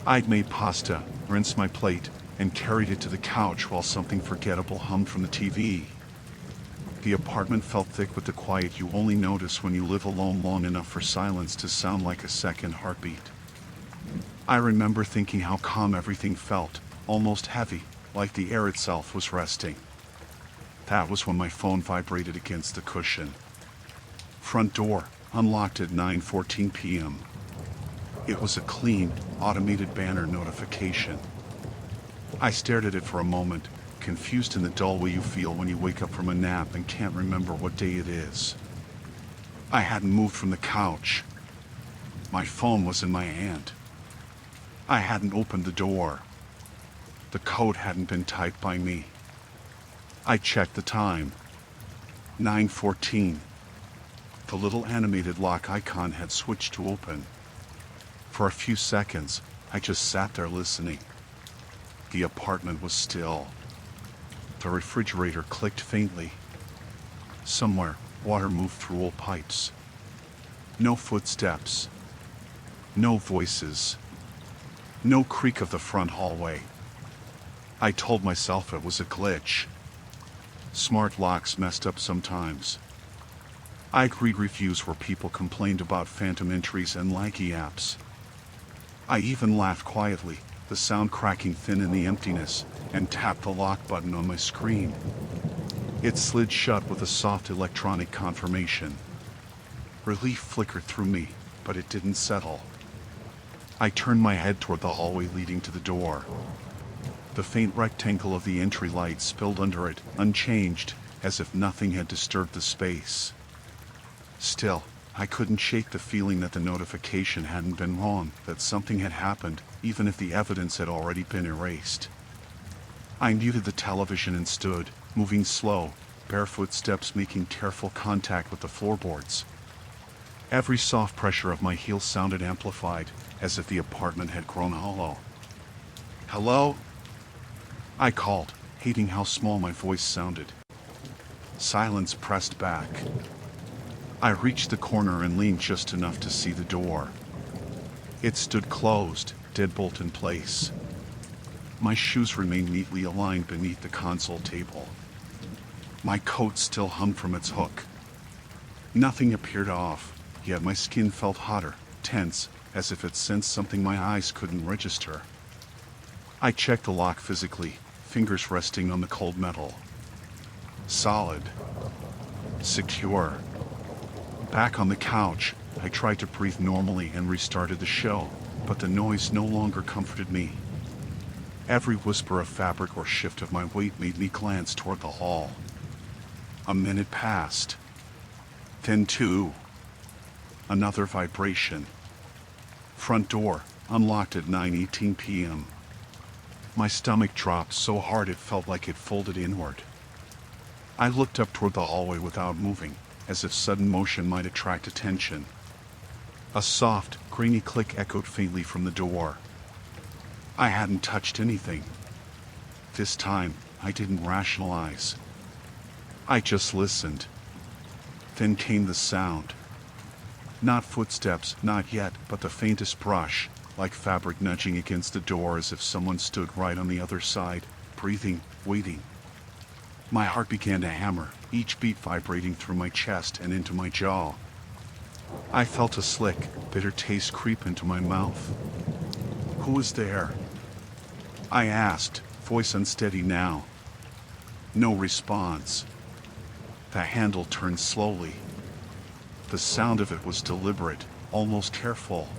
I'd made pasta, rinsed my plate, and carried it to the couch while something forgettable hummed from the TV. The apartment felt thick with the quiet you only notice when you live alone long enough for silence to sound like a second heartbeat. I remember thinking how calm everything felt, almost heavy, like the air itself was resting. That was when my phone vibrated against the cushion. Front door, unlocked at 9:14 p.m. It was a clean, automated banner notification. I stared at it for a moment, confused in the dull way you feel when you wake up from a nap and can't remember what day it is. I hadn't moved from the couch. My phone was in my hand. I hadn't opened the door. The code hadn't been typed by me. I checked the time. 9:14. The little animated lock icon had switched to open. For a few seconds, I just sat there listening. The apartment was still. The refrigerator clicked faintly. Somewhere, water moved through old pipes. No footsteps. No voices. No creak of the front hallway. I told myself it was a glitch. Smart locks messed up sometimes. I'd read reviews where people complained about phantom entries and laggy apps. I even laughed quietly, the sound cracking thin in the emptiness, and tapped the lock button on my screen. It slid shut with a soft electronic confirmation. Relief flickered through me, but it didn't settle. I turned my head toward the hallway leading to the door. The faint rectangle of the entry light spilled under it, unchanged, as if nothing had disturbed the space. Still, I couldn't shake the feeling that the notification hadn't been wrong, that something had happened, even if the evidence had already been erased. I muted the television and stood, moving slow, bare footsteps making careful contact with the floorboards. Every soft pressure of my heels sounded amplified, as if the apartment had grown hollow. "Hello?" I called, hating how small my voice sounded. Silence pressed back. I reached the corner and leaned just enough to see the door. It stood closed, deadbolt in place. My shoes remained neatly aligned beneath the console table. My coat still hung from its hook. Nothing appeared off, yet my skin felt hotter, tense, as if it sensed something my eyes couldn't register. I checked the lock physically, fingers resting on the cold metal. Solid. Secure. Back on the couch, I tried to breathe normally and restarted the show, but the noise no longer comforted me. Every whisper of fabric or shift of my weight made me glance toward the hall. A minute passed. Then two. Another vibration. Front door, unlocked at 9:18 p.m. My stomach dropped so hard it felt like it folded inward. I looked up toward the hallway without moving, as if sudden motion might attract attention. A soft, grainy click echoed faintly from the door. I hadn't touched anything. This time, I didn't rationalize. I just listened. Then came the sound. Not footsteps, not yet, but the faintest brush, like fabric nudging against the door as if someone stood right on the other side, breathing, waiting. My heart began to hammer, each beat vibrating through my chest and into my jaw. I felt a slick, bitter taste creep into my mouth. "Who was there?" I asked, voice unsteady now. No response. The handle turned slowly. The sound of it was deliberate, almost careful.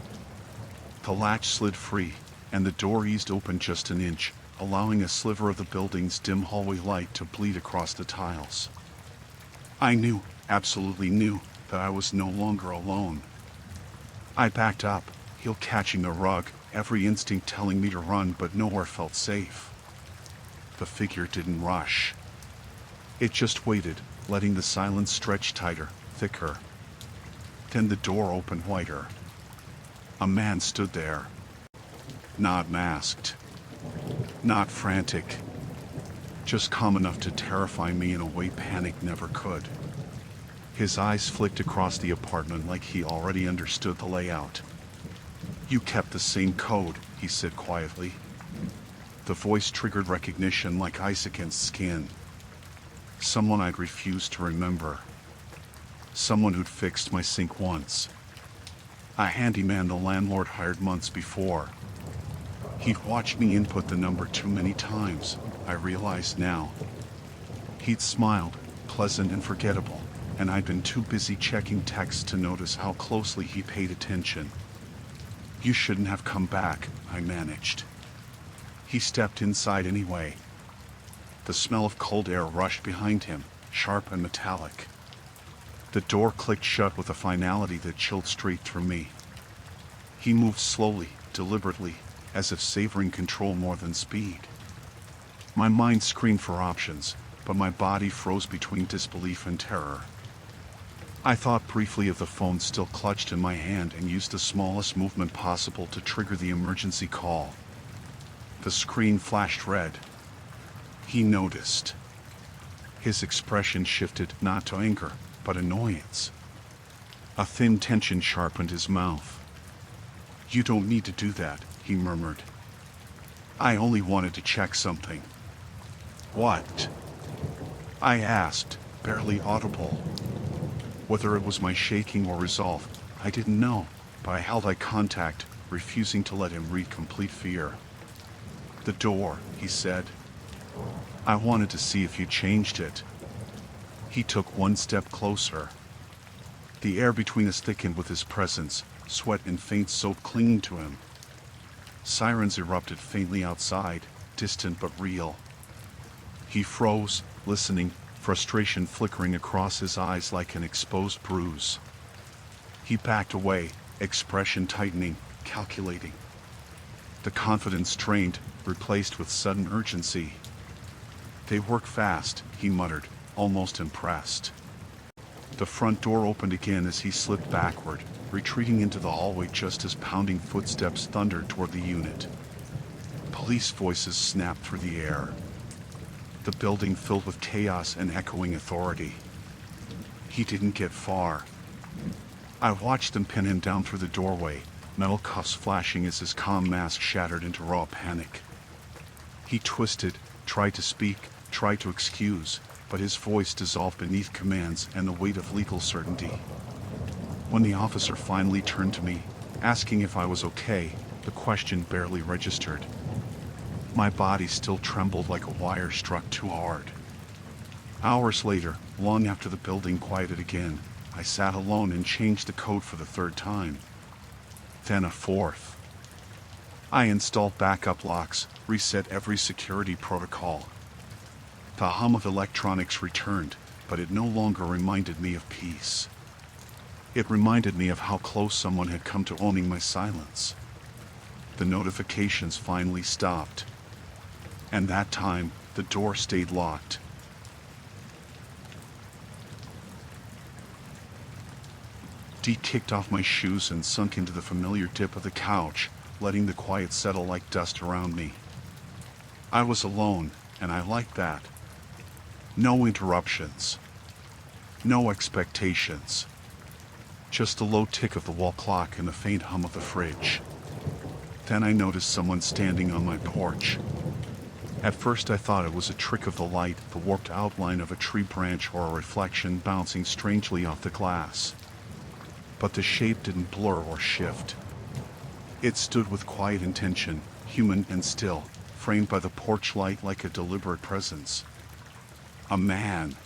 The latch slid free, and the door eased open just an inch, allowing a sliver of the building's dim hallway light to bleed across the tiles. I knew, absolutely knew, that I was no longer alone. I backed up, heel catching the rug, every instinct telling me to run, but nowhere felt safe. The figure didn't rush. It just waited, letting the silence stretch tighter, thicker. Then the door opened wider. A man stood there. Not masked. Not frantic. Just calm enough to terrify me in a way panic never could. His eyes flicked across the apartment like he already understood the layout. "You kept the same code," he said quietly. The voice triggered recognition like ice against skin. Someone I'd refused to remember. Someone who'd fixed my sink once. A handyman the landlord hired months before. He'd watched me input the number too many times, I realized now. He'd smiled, pleasant and forgettable, and I'd been too busy checking texts to notice how closely he paid attention. "You shouldn't have come back," I managed. He stepped inside anyway. The smell of cold air rushed behind him, sharp and metallic. The door clicked shut with a finality that chilled straight through me. He moved slowly, deliberately, as if savoring control more than speed. My mind screamed for options, but my body froze between disbelief and terror. I thought briefly of the phone still clutched in my hand and used the smallest movement possible to trigger the emergency call. The screen flashed red. He noticed. His expression shifted not to anger, but annoyance. A thin tension sharpened his mouth. "You don't need to do that," he murmured. "I only wanted to check something." "What?" I asked, barely audible. Whether it was my shaking or resolve, I didn't know, but I held eye contact, refusing to let him read complete fear. "The door," he said. "I wanted to see if you changed it." He took one step closer. The air between us thickened with his presence, sweat and faint soap clinging to him. Sirens erupted faintly outside, distant but real. He froze, listening, frustration flickering across his eyes like an exposed bruise. He backed away, expression tightening, calculating. The confidence strained, replaced with sudden urgency. "They work fast," he muttered, almost impressed. The front door opened again as he slipped backward, retreating into the hallway just as pounding footsteps thundered toward the unit. Police voices snapped through the air. The building filled with chaos and echoing authority. He didn't get far. I watched them pin him down through the doorway, metal cuffs flashing as his calm mask shattered into raw panic. He twisted, tried to speak, tried to excuse, but his voice dissolved beneath commands and the weight of legal certainty. When the officer finally turned to me, asking if I was okay, the question barely registered. My body still trembled like a wire struck too hard. Hours later, long after the building quieted again, I sat alone and changed the code for the third time. Then a fourth. I installed backup locks, reset every security protocol. The hum of electronics returned, but it no longer reminded me of peace. It reminded me of how close someone had come to owning my silence. The notifications finally stopped. And that time, the door stayed locked. Dee kicked off my shoes and sunk into the familiar dip of the couch, letting the quiet settle like dust around me. I was alone, and I liked that. No interruptions. No expectations. Just the low tick of the wall clock and the faint hum of the fridge. Then I noticed someone standing on my porch. At first I thought it was a trick of the light, the warped outline of a tree branch or a reflection bouncing strangely off the glass. But the shape didn't blur or shift. It stood with quiet intention, human and still, framed by the porch light like a deliberate presence. A man.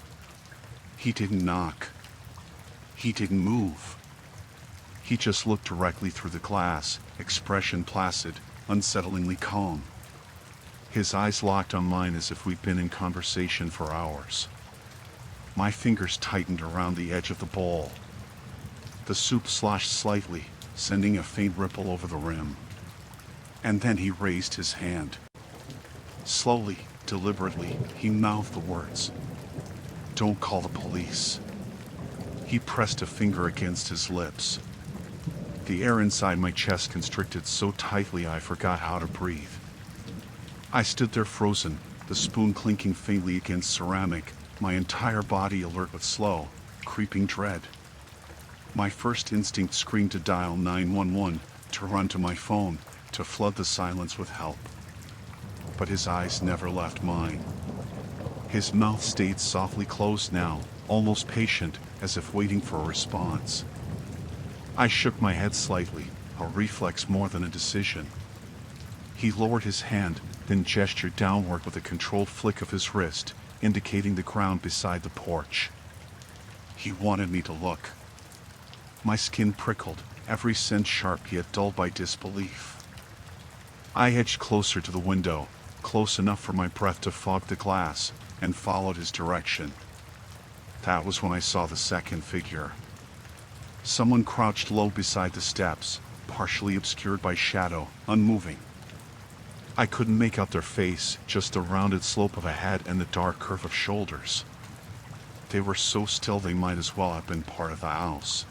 He didn't knock. He didn't move. He just looked directly through the glass, expression placid, unsettlingly calm. His eyes locked on mine as if we'd been in conversation for hours. My fingers tightened around the edge of the bowl. The soup sloshed slightly, sending a faint ripple over the rim. And then he raised his hand. Slowly, deliberately, he mouthed the words. "Don't call the police." He pressed a finger against his lips. The air inside my chest constricted so tightly I forgot how to breathe. I stood there frozen, the spoon clinking faintly against ceramic, my entire body alert with slow, creeping dread. My first instinct screamed to dial 911, to run to my phone, to flood the silence with help. But his eyes never left mine. His mouth stayed softly closed now, almost patient, as if waiting for a response. I shook my head slightly, a reflex more than a decision. He lowered his hand, then gestured downward with a controlled flick of his wrist, indicating the ground beside the porch. He wanted me to look. My skin prickled, every sense sharp yet dulled by disbelief. I edged closer to the window, close enough for my breath to fog the glass, and followed his direction. That was when I saw the second figure. Someone crouched low beside the steps, partially obscured by shadow, unmoving. I couldn't make out their face, just the rounded slope of a head and the dark curve of shoulders. They were so still they might as well have been part of the house.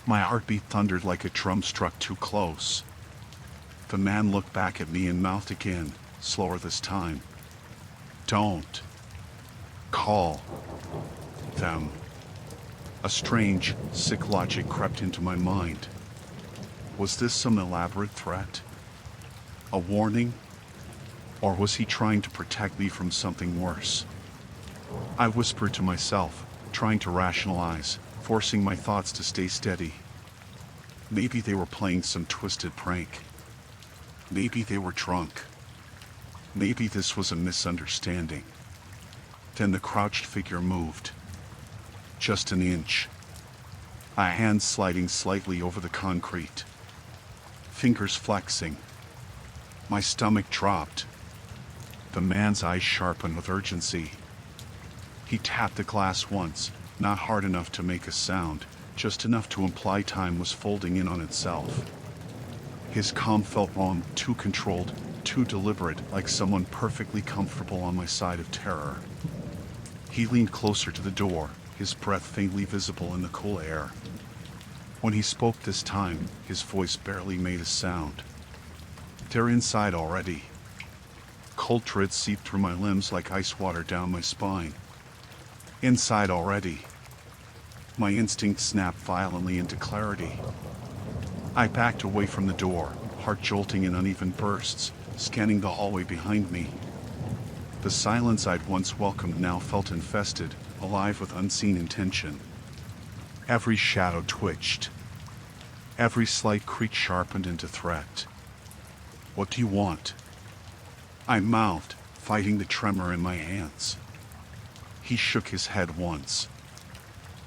My heartbeat thundered like a drum struck too close. The man looked back at me and mouthed again, slower this time. Don't call them. A strange, sick logic crept into my mind. Was this some elaborate threat? A warning? Or was he trying to protect me from something worse? I whispered to myself, trying to rationalize, forcing my thoughts to stay steady. Maybe they were playing some twisted prank. Maybe they were drunk. Maybe this was a misunderstanding. Then the crouched figure moved. Just an inch. A hand sliding slightly over the concrete. Fingers flexing. My stomach dropped. The man's eyes sharpened with urgency. He tapped the glass once, not hard enough to make a sound, just enough to imply time was folding in on itself. His calm felt wrong, too controlled, too deliberate, like someone perfectly comfortable on my side of terror. He leaned closer to the door, his breath faintly visible in the cool air. When he spoke this time, his voice barely made a sound. They're inside already. Cold dread seeped through my limbs like ice water down my spine. Inside already. My instinct snapped violently into clarity. I backed away from the door, heart jolting in uneven bursts, scanning the hallway behind me. The silence I'd once welcomed now felt infested, alive with unseen intention. Every shadow twitched. Every slight creak sharpened into threat. What do you want? I mouthed, fighting the tremor in my hands. He shook his head once.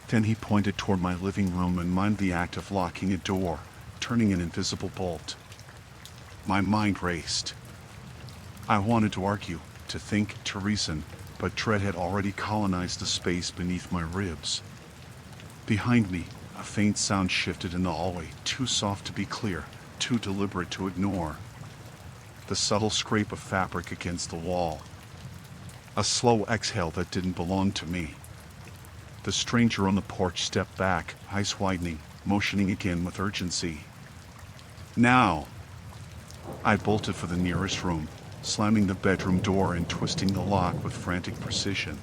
Then he pointed toward my living room and mimed the act of locking a door, turning an invisible bolt. My mind raced. I wanted to argue, to think, to reason, but dread had already colonized the space beneath my ribs. Behind me, a faint sound shifted in the hallway, too soft to be clear, too deliberate to ignore. The subtle scrape of fabric against the wall. A slow exhale that didn't belong to me. The stranger on the porch stepped back, eyes widening, motioning again with urgency. Now! I bolted for the nearest room, slamming the bedroom door and twisting the lock with frantic precision.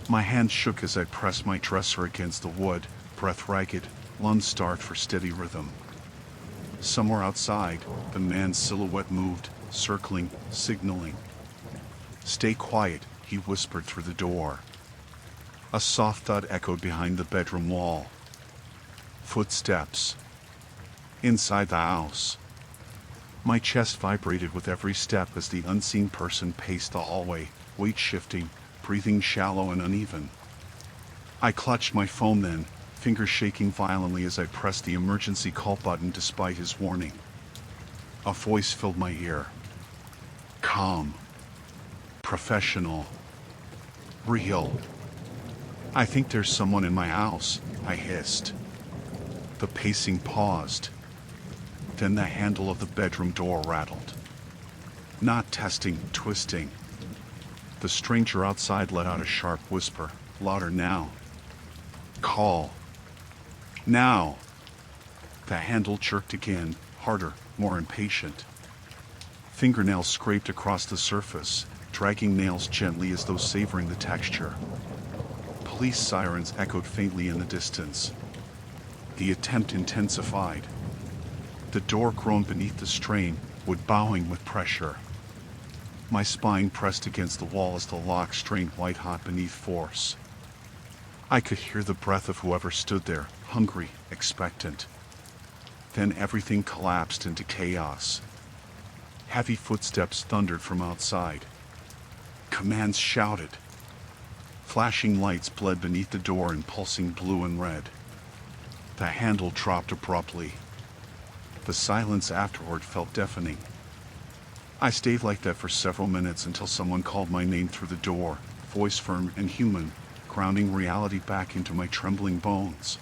My hand shook as I pressed my dresser against the wood, breath ragged, lungs starved for steady rhythm. Somewhere outside, the man's silhouette moved, circling, signaling. Stay quiet, he whispered through the door. A soft thud echoed behind the bedroom wall. Footsteps. Inside the house. My chest vibrated with every step as the unseen person paced the hallway, weight shifting, breathing shallow and uneven. I clutched my phone then, fingers shaking violently as I pressed the emergency call button despite his warning. A voice filled my ear. Calm. Professional. Real. I think there's someone in my house, I hissed. The pacing paused. Then the handle of the bedroom door rattled. Not testing, twisting. The stranger outside let out a sharp whisper, louder now. Call. Now. The handle jerked again, harder, more impatient. Fingernails scraped across the surface, dragging nails gently as though savoring the texture. Police sirens echoed faintly in the distance. The attempt intensified. The door groaned beneath the strain, wood bowing with pressure. My spine pressed against the wall as the lock strained white-hot beneath force. I could hear the breath of whoever stood there, hungry, expectant. Then everything collapsed into chaos. Heavy footsteps thundered from outside. Commands shouted. Flashing lights bled beneath the door in pulsing blue and red. The handle dropped abruptly. The silence afterward felt deafening. I stayed like that for several minutes until someone called my name through the door, voice firm and human, grounding reality back into my trembling bones.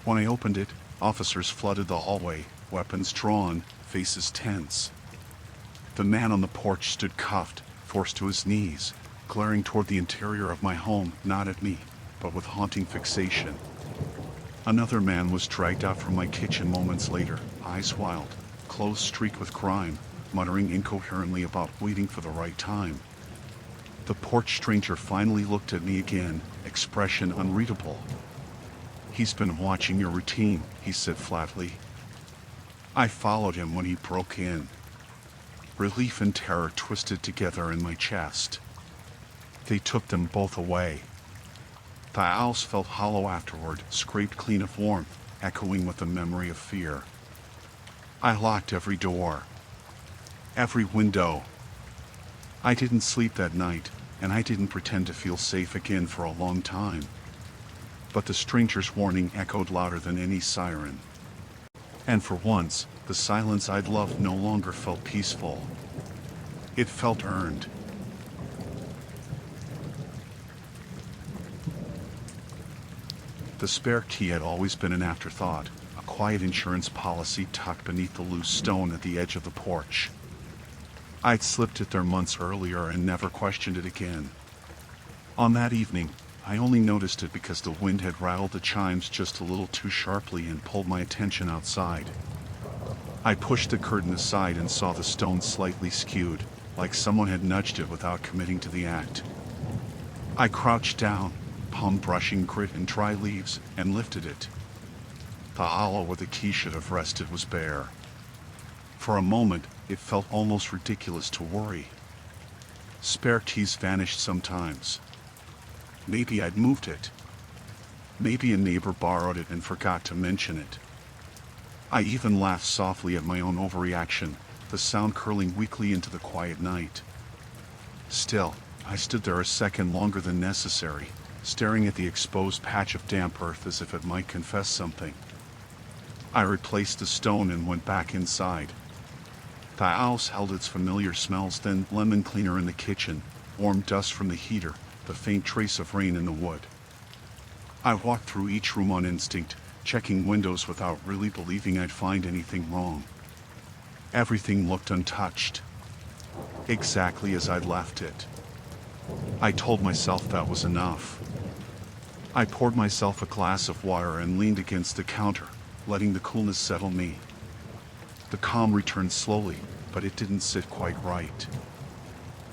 When I opened it, officers flooded the hallway, weapons drawn, faces tense. The man on the porch stood cuffed, forced to his knees, glaring toward the interior of my home, not at me, but with haunting fixation. Another man was dragged out from my kitchen moments later, eyes wild, clothes streaked with grime, muttering incoherently about waiting for the right time. The porch stranger finally looked at me again, expression unreadable. "He's been watching your routine," he said flatly. I followed him when he broke in. Relief and terror twisted together in my chest. They took them both away. The house felt hollow afterward, scraped clean of warmth, echoing with the memory of fear. I locked every door, every window. I didn't sleep that night, and I didn't pretend to feel safe again for a long time. But the stranger's warning echoed louder than any siren. And for once, the silence I'd loved no longer felt peaceful. It felt earned. The spare key had always been an afterthought, a quiet insurance policy tucked beneath the loose stone at the edge of the porch. I'd slipped it there months earlier and never questioned it again. On that evening, I only noticed it because the wind had rattled the chimes just a little too sharply and pulled my attention outside. I pushed the curtain aside and saw the stone slightly skewed, like someone had nudged it without committing to the act. I crouched down, palm brushing grit and dry leaves, and lifted it. The hollow where the key should have rested was bare. For a moment, it felt almost ridiculous to worry. Spare keys vanished sometimes. Maybe I'd moved it. Maybe a neighbor borrowed it and forgot to mention it. I even laughed softly at my own overreaction, the sound curling weakly into the quiet night. Still, I stood there a second longer than necessary, staring at the exposed patch of damp earth as if it might confess something. I replaced the stone and went back inside. The house held its familiar smells, then lemon cleaner in the kitchen, warm dust from the heater, the faint trace of rain in the wood. I walked through each room on instinct, checking windows without really believing I'd find anything wrong. Everything looked untouched, exactly as I'd left it. I told myself that was enough. I poured myself a glass of water and leaned against the counter, letting the coolness settle me. The calm returned slowly, but it didn't sit quite right.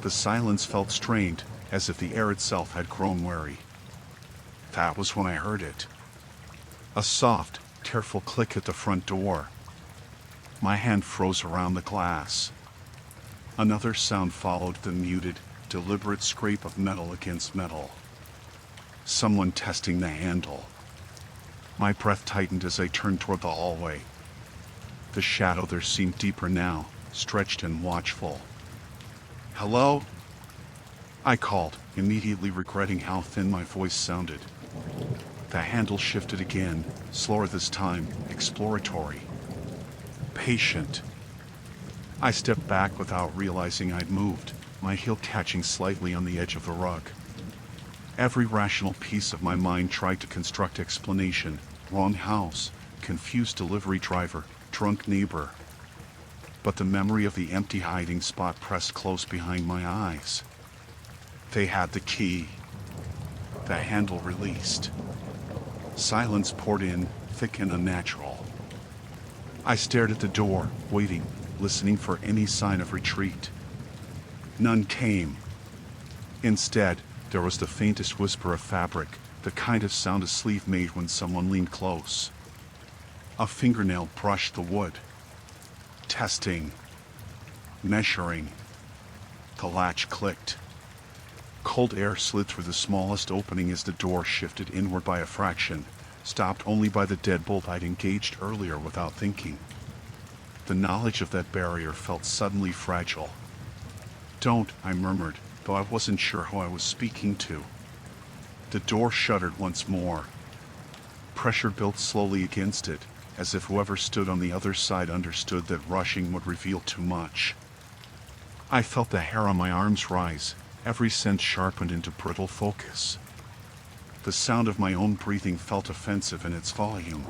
The silence felt strained, as if the air itself had grown wary. That was when I heard it. A soft, careful click at the front door. My hand froze around the glass. Another sound followed, the muted, deliberate scrape of metal against metal. Someone testing the handle. My breath tightened as I turned toward the hallway. The shadow there seemed deeper now, stretched and watchful. "Hello?" I called, immediately regretting how thin my voice sounded. The handle shifted again, slower this time, exploratory. Patient. I stepped back without realizing I'd moved, my heel catching slightly on the edge of the rug. Every rational piece of my mind tried to construct explanation. Wrong house, confused delivery driver, drunk neighbor. But the memory of the empty hiding spot pressed close behind my eyes. They had the key. The handle released. Silence poured in, thick and unnatural. I stared at the door, waiting, listening for any sign of retreat. None came. Instead, there was the faintest whisper of fabric, the kind of sound a sleeve made when someone leaned close. A fingernail brushed the wood, Testing. Measuring. The latch clicked. Cold air slid through the smallest opening as the door shifted inward by a fraction, stopped only by the deadbolt I'd engaged earlier without thinking. The knowledge of that barrier felt suddenly fragile. "Don't," I murmured, though I wasn't sure who I was speaking to. The door shuddered once more. Pressure built slowly against it, as if whoever stood on the other side understood that rushing would reveal too much. I felt the hair on my arms rise, every sense sharpened into brittle focus. The sound of my own breathing felt offensive in its volume.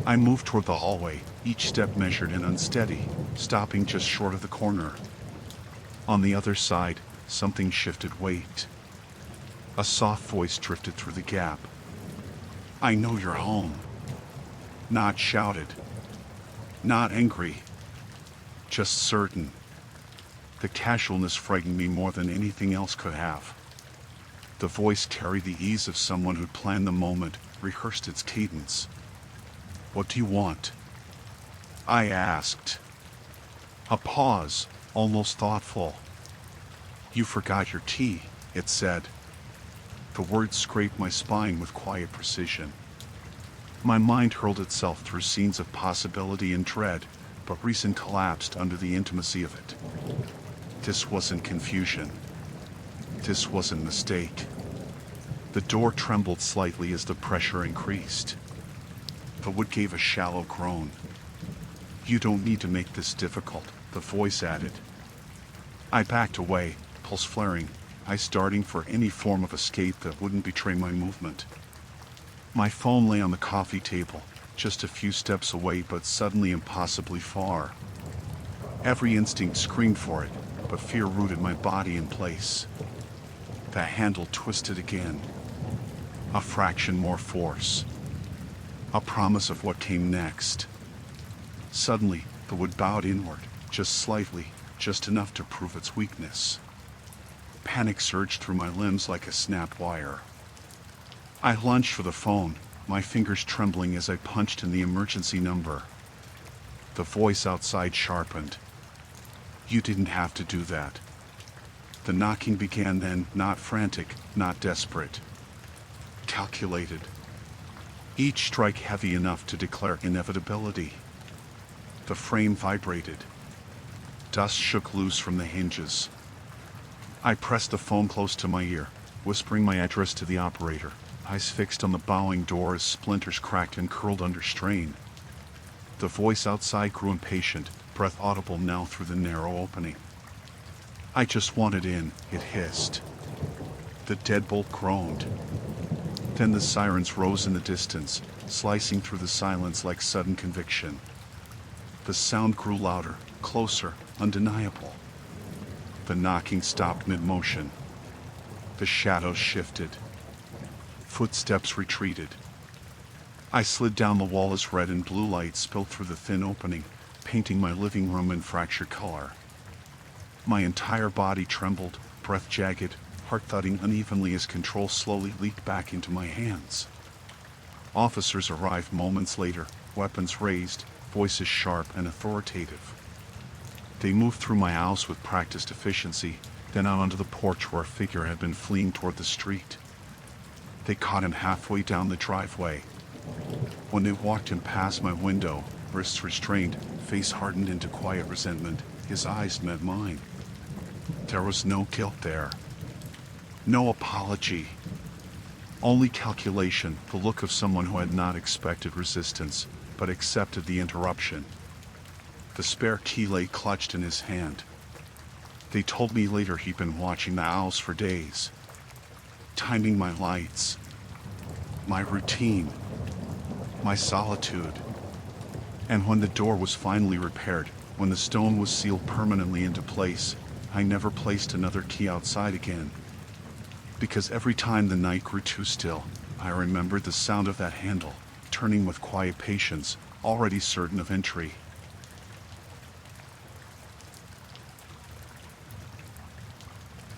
I moved toward the hallway, each step measured and unsteady, stopping just short of the corner. On the other side, something shifted weight. A soft voice drifted through the gap. "I know you're home." Not shouted. Not angry. Just certain. The casualness frightened me more than anything else could have. The voice carried the ease of someone who'd planned the moment, rehearsed its cadence. "What do you want?" I asked. A pause, almost thoughtful. "You forgot your tea," it said. The words scraped my spine with quiet precision. My mind hurled itself through scenes of possibility and dread, but reason collapsed under the intimacy of it. This wasn't confusion. This wasn't mistake. The door trembled slightly as the pressure increased. The wood gave a shallow groan. "You don't need to make this difficult," the voice added. I backed away, pulse flaring, eyes darting for any form of escape that wouldn't betray my movement. My phone lay on the coffee table, just a few steps away but suddenly impossibly far. Every instinct screamed for it, but fear rooted my body in place. The handle twisted again. A fraction more force. A promise of what came next. Suddenly, the wood bowed inward, just slightly, just enough to prove its weakness. Panic surged through my limbs like a snapped wire. I lunged for the phone, my fingers trembling as I punched in the emergency number. The voice outside sharpened. "You didn't have to do that." The knocking began then, not frantic, not desperate. Calculated. Each strike heavy enough to declare inevitability. The frame vibrated. Dust shook loose from the hinges. I pressed the phone close to my ear, whispering my address to the operator, eyes fixed on the bowing door as splinters cracked and curled under strain. The voice outside grew impatient, breath audible now through the narrow opening. "I just wanted in," it hissed. The deadbolt groaned. Then the sirens rose in the distance, slicing through the silence like sudden conviction. The sound grew louder, closer, undeniable. The knocking stopped mid-motion. The shadows shifted. Footsteps retreated. I slid down the wall as red and blue light spilled through the thin opening, painting my living room in fractured color. My entire body trembled, breath jagged, heart thudding unevenly as control slowly leaked back into my hands. Officers arrived moments later, weapons raised, voices sharp and authoritative. They moved through my house with practiced efficiency, then out onto the porch where a figure had been fleeing toward the street. They caught him halfway down the driveway. When they walked him past my window, wrists restrained, face hardened into quiet resentment, his eyes met mine. There was no guilt there. No apology. Only calculation, the look of someone who had not expected resistance, but accepted the interruption. The spare key lay clutched in his hand. They told me later he'd been watching the owls for days. Timing my lights. My routine. My solitude. And when the door was finally repaired, when the stone was sealed permanently into place, I never placed another key outside again. Because every time the night grew too still, I remembered the sound of that handle, turning with quiet patience, already certain of entry.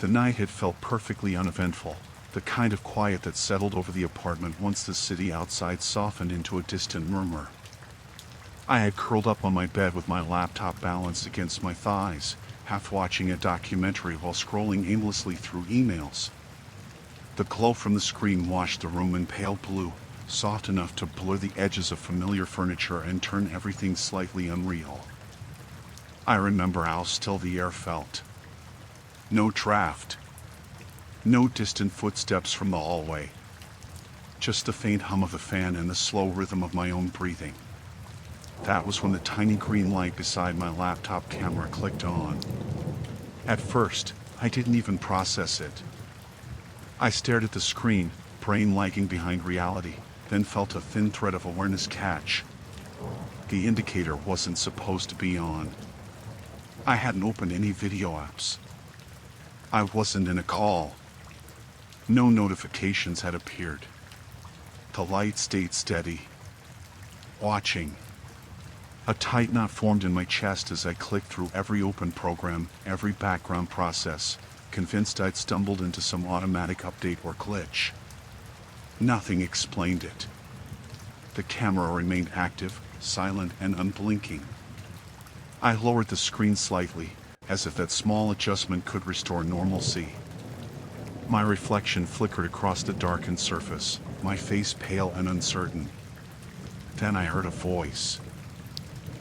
The night had felt perfectly uneventful, the kind of quiet that settled over the apartment once the city outside softened into a distant murmur. I had curled up on my bed with my laptop balanced against my thighs, half watching a documentary while scrolling aimlessly through emails. The glow from the screen washed the room in pale blue, soft enough to blur the edges of familiar furniture and turn everything slightly unreal. I remember how still the air felt. No draft. No distant footsteps from the hallway. Just the faint hum of the fan and the slow rhythm of my own breathing. That was when the tiny green light beside my laptop camera clicked on. At first, I didn't even process it. I stared at the screen, brain lagging behind reality, then felt a thin thread of awareness catch. The indicator wasn't supposed to be on. I hadn't opened any video apps. I wasn't in a call. No notifications had appeared. The light stayed steady. Watching. A tight knot formed in my chest as I clicked through every open program, every background process, convinced I'd stumbled into some automatic update or glitch. Nothing explained it. The camera remained active, silent, and unblinking. I lowered the screen slightly, as if that small adjustment could restore normalcy. My reflection flickered across the darkened surface, my face pale and uncertain. Then I heard a voice.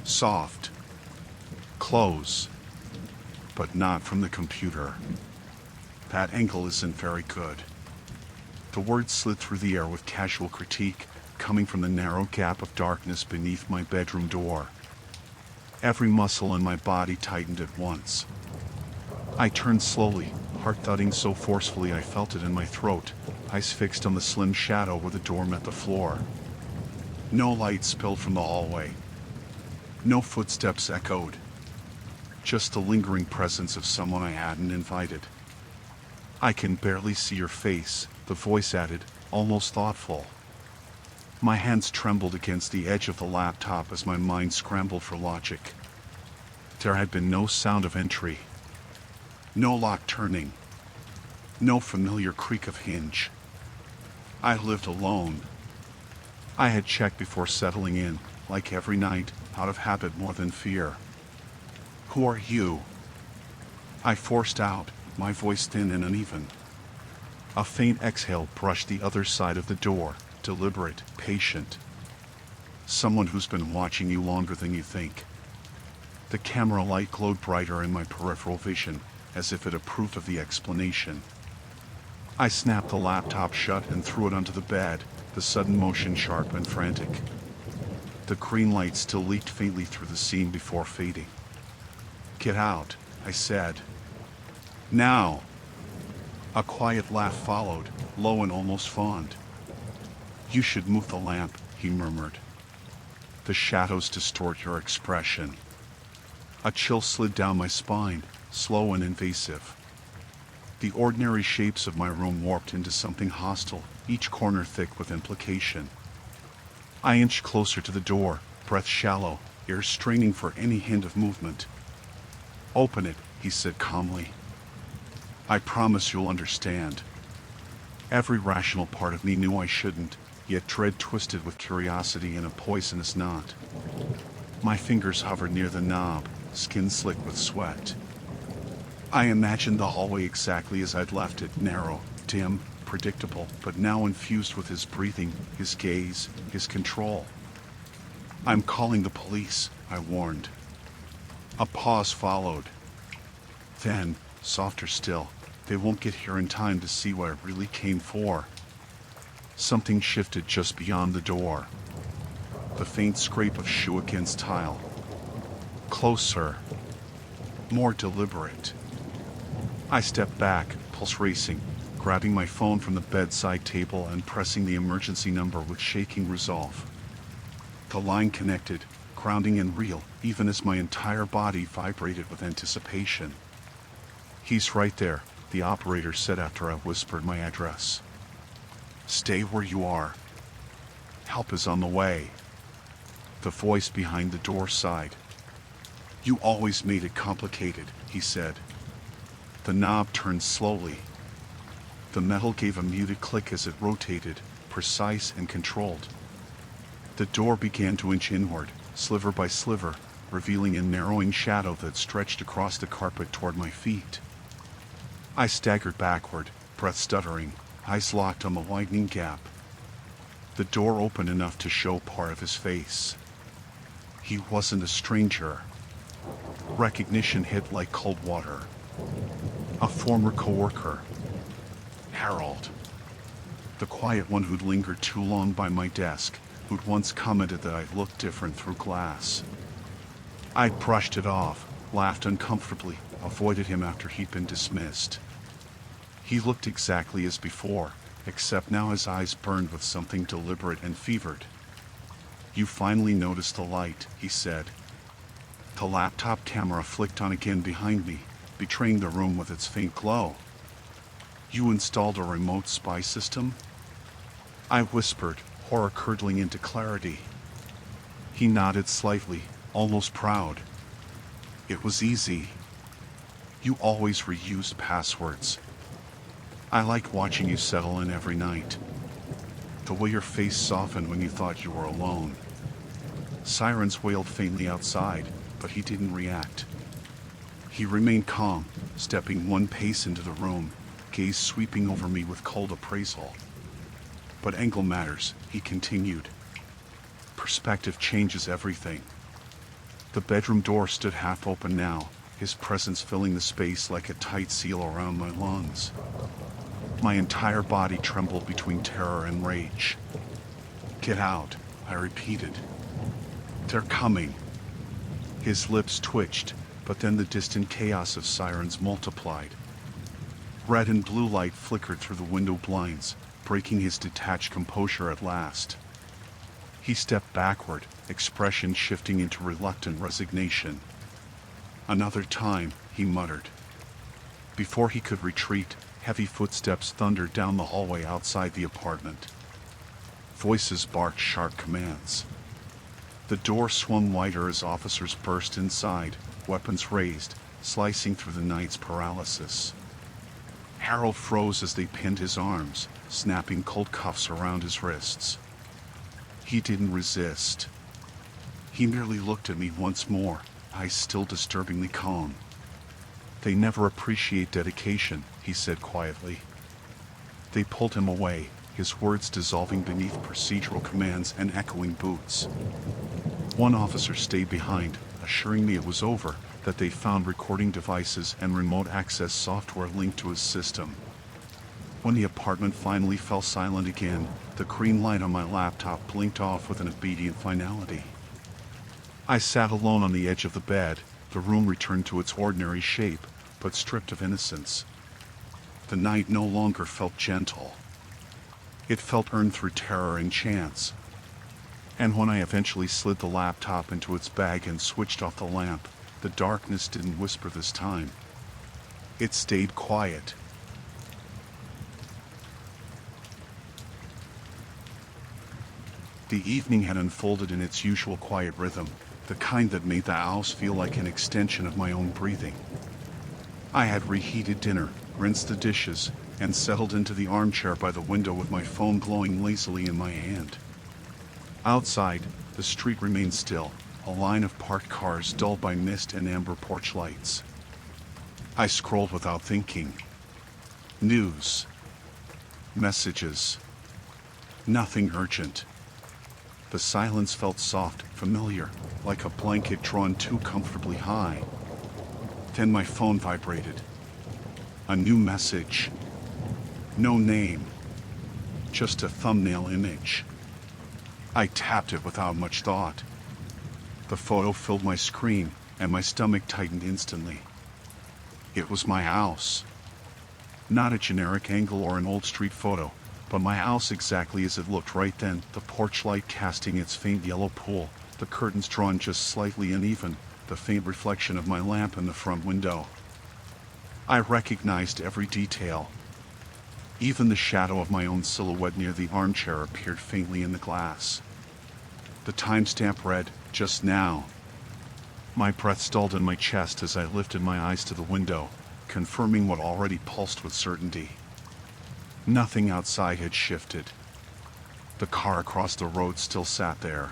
Soft. Close. But not from the computer. That angle isn't very good. The words slid through the air with casual critique, coming from the narrow gap of darkness beneath my bedroom door. Every muscle in my body tightened at once. I turned slowly, heart thudding so forcefully I felt it in my throat, eyes fixed on the slim shadow where the door met the floor. No light spilled from the hallway. No footsteps echoed. Just the lingering presence of someone I hadn't invited. I can barely see your face, the voice added, almost thoughtful. My hands trembled against the edge of the laptop as my mind scrambled for logic. There had been no sound of entry. No lock turning. No familiar creak of hinge. I lived alone. I had checked before settling in, like every night, out of habit more than fear. Who are you? I forced out, my voice thin and uneven. A faint exhale brushed the other side of the door, deliberate, patient. Someone who's been watching you longer than you think. The camera light glowed brighter in my peripheral vision, as if it approved of the explanation. I snapped the laptop shut and threw it onto the bed, the sudden motion sharp and frantic. The green light still leaked faintly through the seam before fading. Get out, I said. Now! A quiet laugh followed, low and almost fond. You should move the lamp, he murmured. The shadows distort your expression. A chill slid down my spine, slow and invasive. The ordinary shapes of my room warped into something hostile, each corner thick with implication. I inched closer to the door, breath shallow, ear straining for any hint of movement. Open it, he said calmly. I promise you'll understand. Every rational part of me knew I shouldn't, yet dread twisted with curiosity in a poisonous knot. My fingers hovered near the knob, skin slick with sweat. I imagined the hallway exactly as I'd left it, narrow, dim, predictable, but now infused with his breathing, his gaze, his control. I'm calling the police, I warned. A pause followed. Then, softer still, they won't get here in time to see what I really came for. Something shifted just beyond the door. The faint scrape of shoe against tile. Closer. More deliberate. I stepped back, pulse racing, grabbing my phone from the bedside table and pressing the emergency number with shaking resolve. The line connected, grounding and real, even as my entire body vibrated with anticipation. He's right there, the operator said after I whispered my address. Stay where you are. Help is on the way. The voice behind the door sighed. You always made it complicated, he said. The knob turned slowly. The metal gave a muted click as it rotated, precise and controlled. The door began to inch inward, sliver by sliver, revealing a narrowing shadow that stretched across the carpet toward my feet. I staggered backward, breath stuttering, eyes locked on the widening gap. The door opened enough to show part of his face. He wasn't a stranger. Recognition hit like cold water. A former coworker. Harold. The quiet one who'd lingered too long by my desk, who'd once commented that I looked different through glass. I brushed it off, laughed uncomfortably, avoided him after he'd been dismissed. He looked exactly as before, except now his eyes burned with something deliberate and fevered. "You finally noticed the light," he said. The laptop camera flicked on again behind me, betraying the room with its faint glow. "You installed a remote spy system?" I whispered, horror curdling into clarity. He nodded slightly, almost proud. "It was easy. You always reused passwords. I liked watching you settle in every night. The way your face softened when you thought you were alone." Sirens wailed faintly outside, but he didn't react. He remained calm, stepping one pace into the room, gaze sweeping over me with cold appraisal. "But angle matters," he continued. "Perspective changes everything." The bedroom door stood half open now, his presence filling the space like a tight seal around my lungs. My entire body trembled between terror and rage. "Get out," I repeated. "They're coming." His lips twitched, but then the distant chaos of sirens multiplied. Red and blue light flickered through the window blinds, breaking his detached composure at last. He stepped backward, expression shifting into reluctant resignation. "Another time," he muttered. Before he could retreat, heavy footsteps thundered down the hallway outside the apartment. Voices barked sharp commands. The door swung wider as officers burst inside, weapons raised, slicing through the night's paralysis. Harold froze as they pinned his arms, snapping cold cuffs around his wrists. He didn't resist. He merely looked at me once more, eyes still disturbingly calm. "They never appreciate dedication," he said quietly. They pulled him away, his words dissolving beneath procedural commands and echoing boots. One officer stayed behind, assuring me it was over, that they found recording devices and remote access software linked to his system. When the apartment finally fell silent again, the green light on my laptop blinked off with an obedient finality. I sat alone on the edge of the bed, the room returned to its ordinary shape, but stripped of innocence. The night no longer felt gentle. It felt earned through terror and chance. And when I eventually slid the laptop into its bag and switched off the lamp, the darkness didn't whisper this time. It stayed quiet. The evening had unfolded in its usual quiet rhythm, the kind that made the house feel like an extension of my own breathing. I had reheated dinner, rinsed the dishes, and settled into the armchair by the window with my phone glowing lazily in my hand. Outside, the street remained still, a line of parked cars dulled by mist and amber porch lights. I scrolled without thinking. News. Messages. Nothing urgent. The silence felt soft, familiar, like a blanket drawn too comfortably high. Then my phone vibrated. A new message. No name. Just a thumbnail image. I tapped it without much thought. The photo filled my screen, and my stomach tightened instantly. It was my house. Not a generic angle or an old street photo, but my house exactly as it looked right then, the porch light casting its faint yellow pool, the curtains drawn just slightly uneven, the faint reflection of my lamp in the front window. I recognized every detail. Even the shadow of my own silhouette near the armchair appeared faintly in the glass. The timestamp read, "Just now." My breath stalled in my chest as I lifted my eyes to the window, confirming what already pulsed with certainty. Nothing outside had shifted. The car across the road still sat there.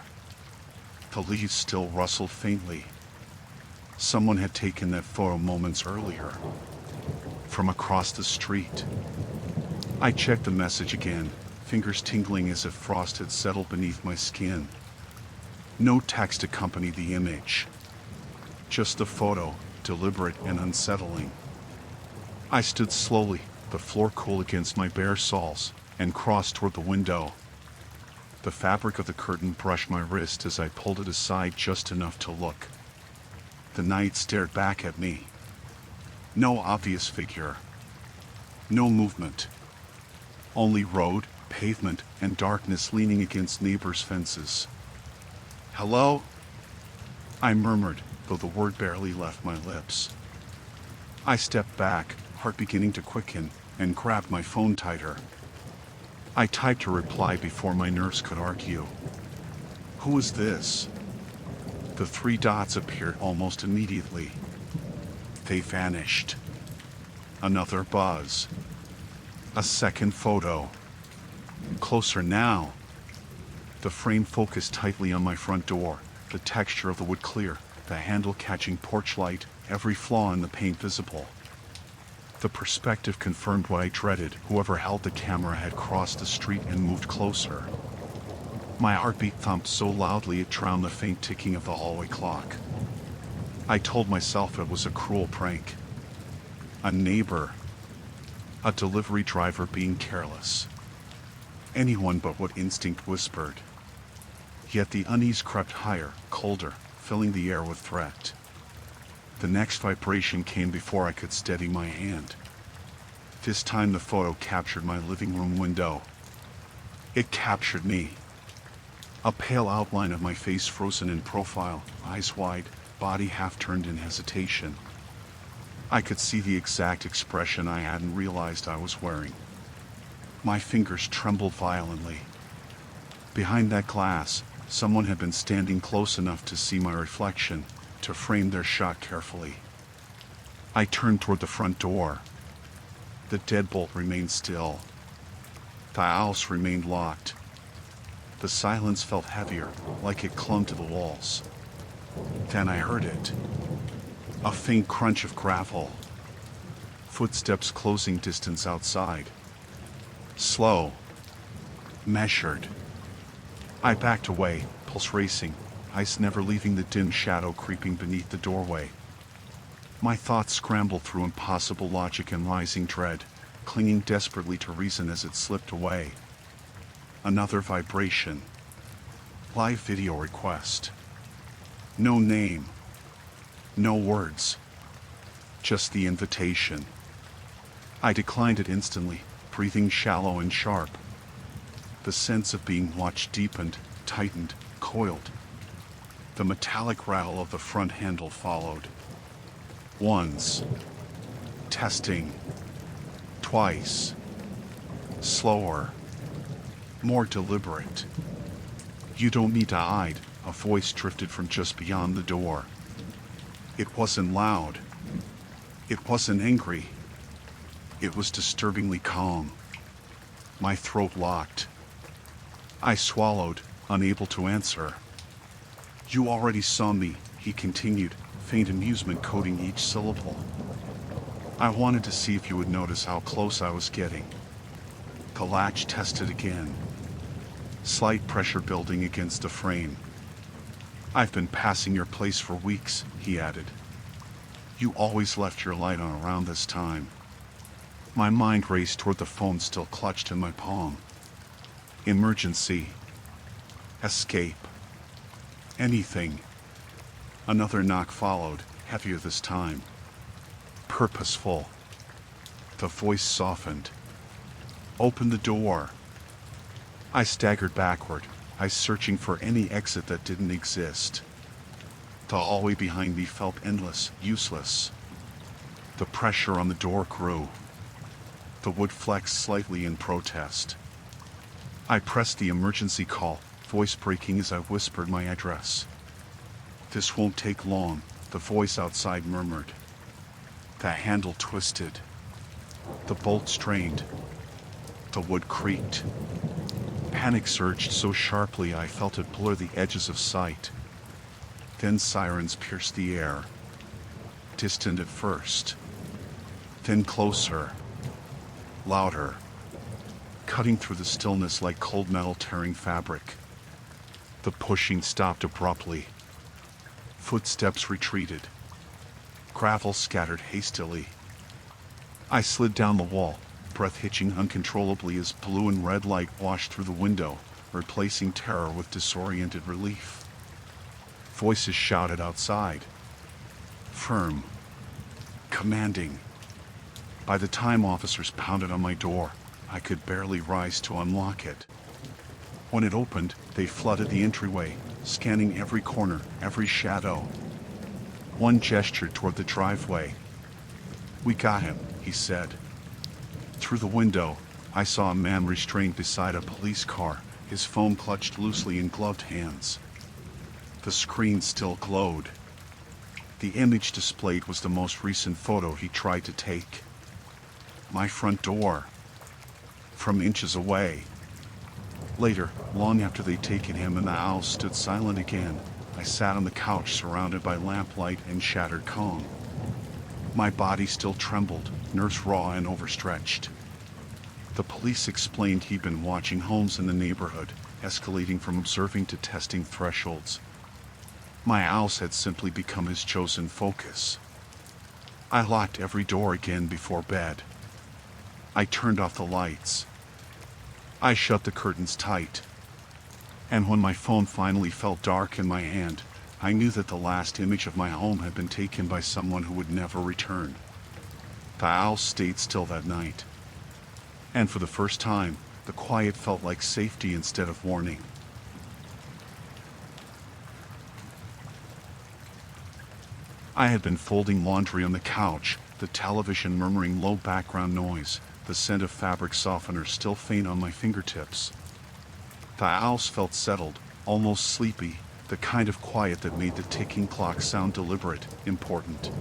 The leaves still rustled faintly. Someone had taken that photo moments earlier, from across the street. I checked the message again, fingers tingling as if frost had settled beneath my skin. No text accompanied the image. Just the photo, deliberate and unsettling. I stood slowly, the floor cool against my bare soles, and crossed toward the window. The fabric of the curtain brushed my wrist as I pulled it aside just enough to look. The night stared back at me. No obvious figure. No movement. Only road, pavement, and darkness leaning against neighbors' fences. "Hello?" I murmured, though the word barely left my lips. I stepped back, heart beginning to quicken, and grabbed my phone tighter. I typed a reply before my nerves could argue. "Who is this?" The 3 dots appeared almost immediately. They vanished. Another buzz. A second photo. Closer now. The frame focused tightly on my front door, the texture of the wood clear, the handle catching porch light, every flaw in the paint visible. The perspective confirmed what I dreaded. Whoever held the camera had crossed the street and moved closer. My heartbeat thumped so loudly it drowned the faint ticking of the hallway clock. I told myself it was a cruel prank. A neighbor. A delivery driver being careless. Anyone but what instinct whispered. Yet the unease crept higher, colder, filling the air with threat. The next vibration came before I could steady my hand. This time the photo captured my living room window. It captured me. A pale outline of my face frozen in profile, eyes wide, body half turned in hesitation. I could see the exact expression I hadn't realized I was wearing. My fingers trembled violently. Behind that glass, someone had been standing close enough to see my reflection, to frame their shot carefully. I turned toward the front door. The deadbolt remained still. The house remained locked. The silence felt heavier, like it clung to the walls. Then I heard it. A faint crunch of gravel. Footsteps closing distance outside. Slow. Measured. I backed away, pulse racing, eyes never leaving the dim shadow creeping beneath the doorway. My thoughts scrambled through impossible logic and rising dread, clinging desperately to reason as it slipped away. Another vibration. Live video request. No name. No words. Just the invitation. I declined it instantly, breathing shallow and sharp. The sense of being watched deepened, tightened, coiled. The metallic rattle of the front handle followed. Once. Testing. Twice. Slower. More deliberate. "You don't need to hide," a voice drifted from just beyond the door. It wasn't loud. It wasn't angry. It was disturbingly calm. My throat locked. I swallowed, unable to answer. "You already saw me," he continued, faint amusement coating each syllable. "I wanted to see if you would notice how close I was getting." The latch tested again. Slight pressure building against the frame. "I've been passing your place for weeks," he added. "You always left your light on around this time." My mind raced toward the phone still clutched in my palm. Emergency. Escape. Anything. Another knock followed, heavier this time. Purposeful. The voice softened. "Open the door." I staggered backward, eyes searching for any exit that didn't exist. The hallway behind me felt endless, useless. The pressure on the door grew. The wood flexed slightly in protest. I pressed the emergency call, voice breaking as I whispered my address. "This won't take long," the voice outside murmured. The handle twisted. The bolt strained. The wood creaked. Panic surged so sharply I felt it blur the edges of sight. Then sirens pierced the air, distant at first, then closer, louder, cutting through the stillness like cold metal tearing fabric. The pushing stopped abruptly. Footsteps retreated. Gravel scattered hastily. I slid down the wall, breath hitching uncontrollably as blue and red light washed through the window, replacing terror with disoriented relief. Voices shouted outside. Firm. Commanding. By the time officers pounded on my door, I could barely rise to unlock it. When it opened, they flooded the entryway, scanning every corner, every shadow. One gestured toward the driveway. "We got him," he said. Through the window, I saw a man restrained beside a police car, his phone clutched loosely in gloved hands. The screen still glowed. The image displayed was the most recent photo he tried to take. My front door. From inches away. Later, long after they'd taken him and the owl stood silent again, I sat on the couch surrounded by lamplight and shattered calm. My body still trembled, nerves raw and overstretched. The police explained he'd been watching homes in the neighborhood, escalating from observing to testing thresholds. My house had simply become his chosen focus. I locked every door again before bed. I turned off the lights. I shut the curtains tight. And when my phone finally felt dark in my hand, I knew that the last image of my home had been taken by someone who would never return. The owl stayed still that night. And for the first time, the quiet felt like safety instead of warning. I had been folding laundry on the couch, the television murmuring low background noise, the scent of fabric softener still faint on my fingertips. The house felt settled, almost sleepy, the kind of quiet that made the ticking clock sound deliberate, important.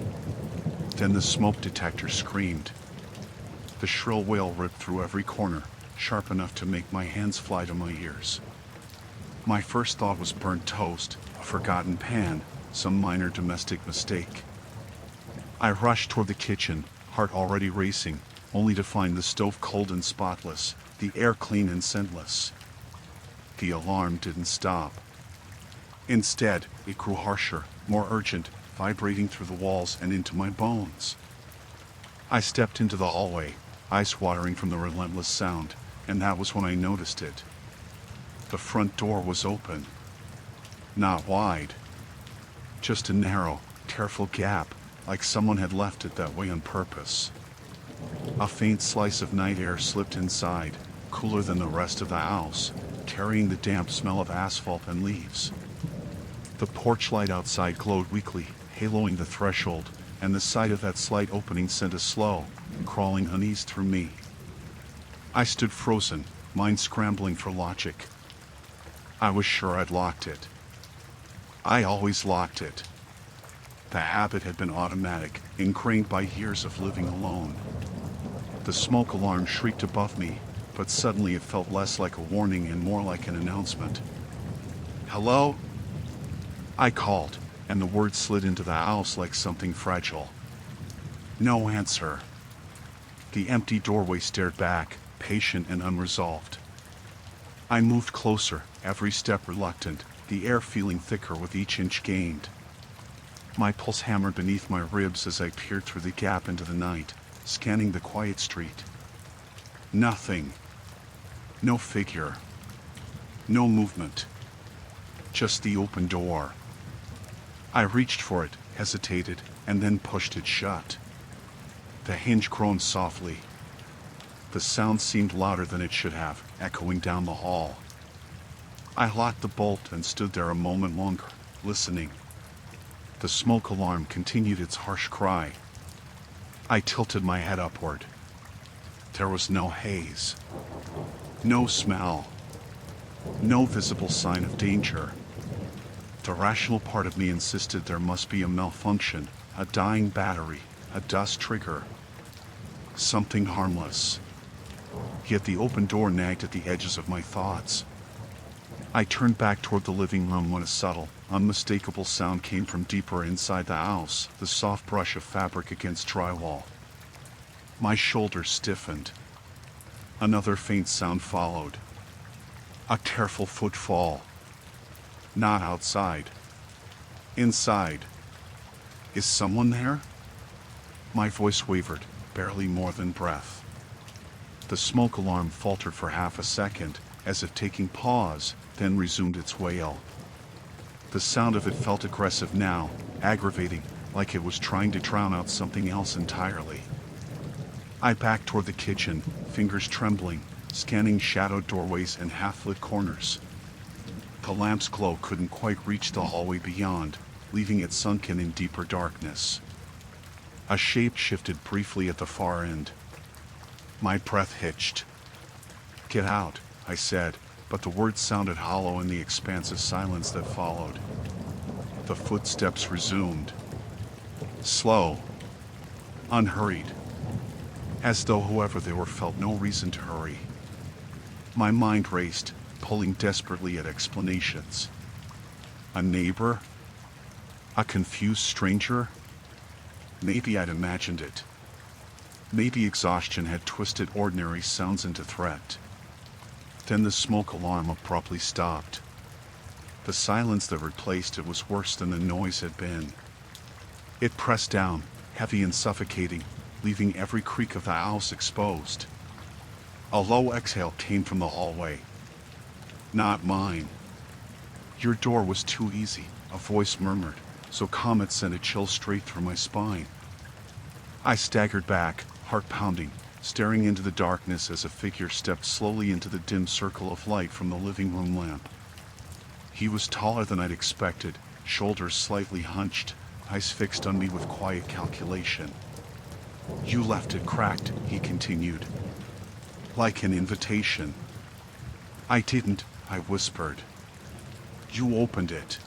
Then the smoke detector screamed. The shrill wail ripped through every corner, sharp enough to make my hands fly to my ears. My first thought was burnt toast, a forgotten pan, some minor domestic mistake. I rushed toward the kitchen, heart already racing, only to find the stove cold and spotless, the air clean and scentless. The alarm didn't stop. Instead, it grew harsher, more urgent, vibrating through the walls and into my bones. I stepped into the hallway, eyes watering from the relentless sound, and that was when I noticed it. The front door was open. Not wide. Just a narrow, careful gap, like someone had left it that way on purpose. A faint slice of night air slipped inside, cooler than the rest of the house, carrying the damp smell of asphalt and leaves. The porch light outside glowed weakly, haloing the threshold, and the sight of that slight opening sent a slow, crawling unease through me. I stood frozen, mind scrambling for logic. I was sure I'd locked it. I always locked it. The habit had been automatic, ingrained by years of living alone. The smoke alarm shrieked above me, but suddenly it felt less like a warning and more like an announcement. "Hello?" I called, and the words slid into the house like something fragile. No answer. The empty doorway stared back, patient and unresolved. I moved closer, every step reluctant, the air feeling thicker with each inch gained. My pulse hammered beneath my ribs as I peered through the gap into the night, scanning the quiet street. Nothing. No figure. No movement. Just the open door. I reached for it, hesitated, and then pushed it shut. The hinge groaned softly. The sound seemed louder than it should have, echoing down the hall. I locked the bolt and stood there a moment longer, listening. The smoke alarm continued its harsh cry. I tilted my head upward. There was no haze. No smell. No visible sign of danger. The rational part of me insisted there must be a malfunction, a dying battery, a dust trigger. Something harmless. Yet the open door nagged at the edges of my thoughts. I turned back toward the living room when a subtle, unmistakable sound came from deeper inside the house, the soft brush of fabric against drywall. My shoulders stiffened. Another faint sound followed. A careful footfall. Not outside. Inside. Is someone there? My voice wavered, barely more than breath. The smoke alarm faltered for half a second, as if taking pause, then resumed its wail. The sound of it felt aggressive now, aggravating, like it was trying to drown out something else entirely. I backed toward the kitchen, fingers trembling, scanning shadowed doorways and half-lit corners. The lamp's glow couldn't quite reach the hallway beyond, leaving it sunken in deeper darkness. A shape shifted briefly at the far end. My breath hitched. "Get out," I said, but the words sounded hollow in the expansive silence that followed. The footsteps resumed. Slow. Unhurried. As though whoever they were felt no reason to hurry. My mind raced, pulling desperately at explanations. A neighbor? A confused stranger? Maybe I'd imagined it. Maybe exhaustion had twisted ordinary sounds into threat. Then the smoke alarm abruptly stopped. The silence that replaced it was worse than the noise had been. It pressed down, heavy and suffocating, leaving every creak of the house exposed. A low exhale came from the hallway. Not mine. "Your door was too easy," a voice murmured, so calm it sent a chill straight through my spine. I staggered back, heart pounding, staring into the darkness as a figure stepped slowly into the dim circle of light from the living room lamp. He was taller than I'd expected, shoulders slightly hunched, eyes fixed on me with quiet calculation. "You left it cracked," he continued. "Like an invitation." "I didn't," I whispered. "You opened it."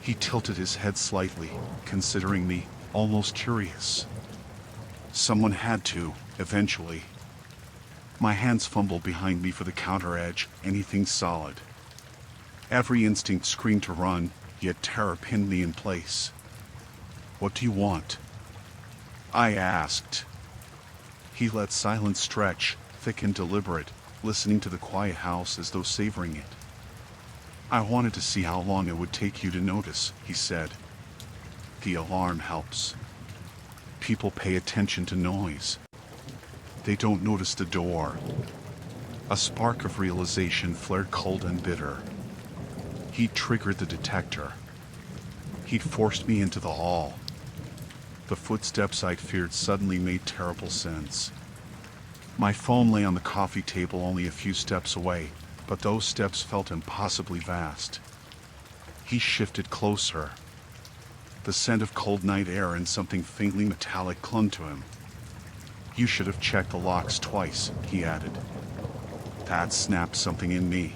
He tilted his head slightly, considering me, almost curious. "Someone had to, eventually." My hands fumbled behind me for the counter edge, anything solid. Every instinct screamed to run, yet terror pinned me in place. "What do you want?" I asked. He let silence stretch, thick and deliberate, listening to the quiet house as though savoring it. "I wanted to see how long it would take you to notice," he said. "The alarm helps. People pay attention to noise. They don't notice the door." A spark of realization flared cold and bitter. He'd triggered the detector. He'd forced me into the hall. The footsteps I'd feared suddenly made terrible sense. My phone lay on the coffee table only a few steps away, but those steps felt impossibly vast. He shifted closer. The scent of cold night air and something faintly metallic clung to him. "You should have checked the locks twice," he added. That snapped something in me.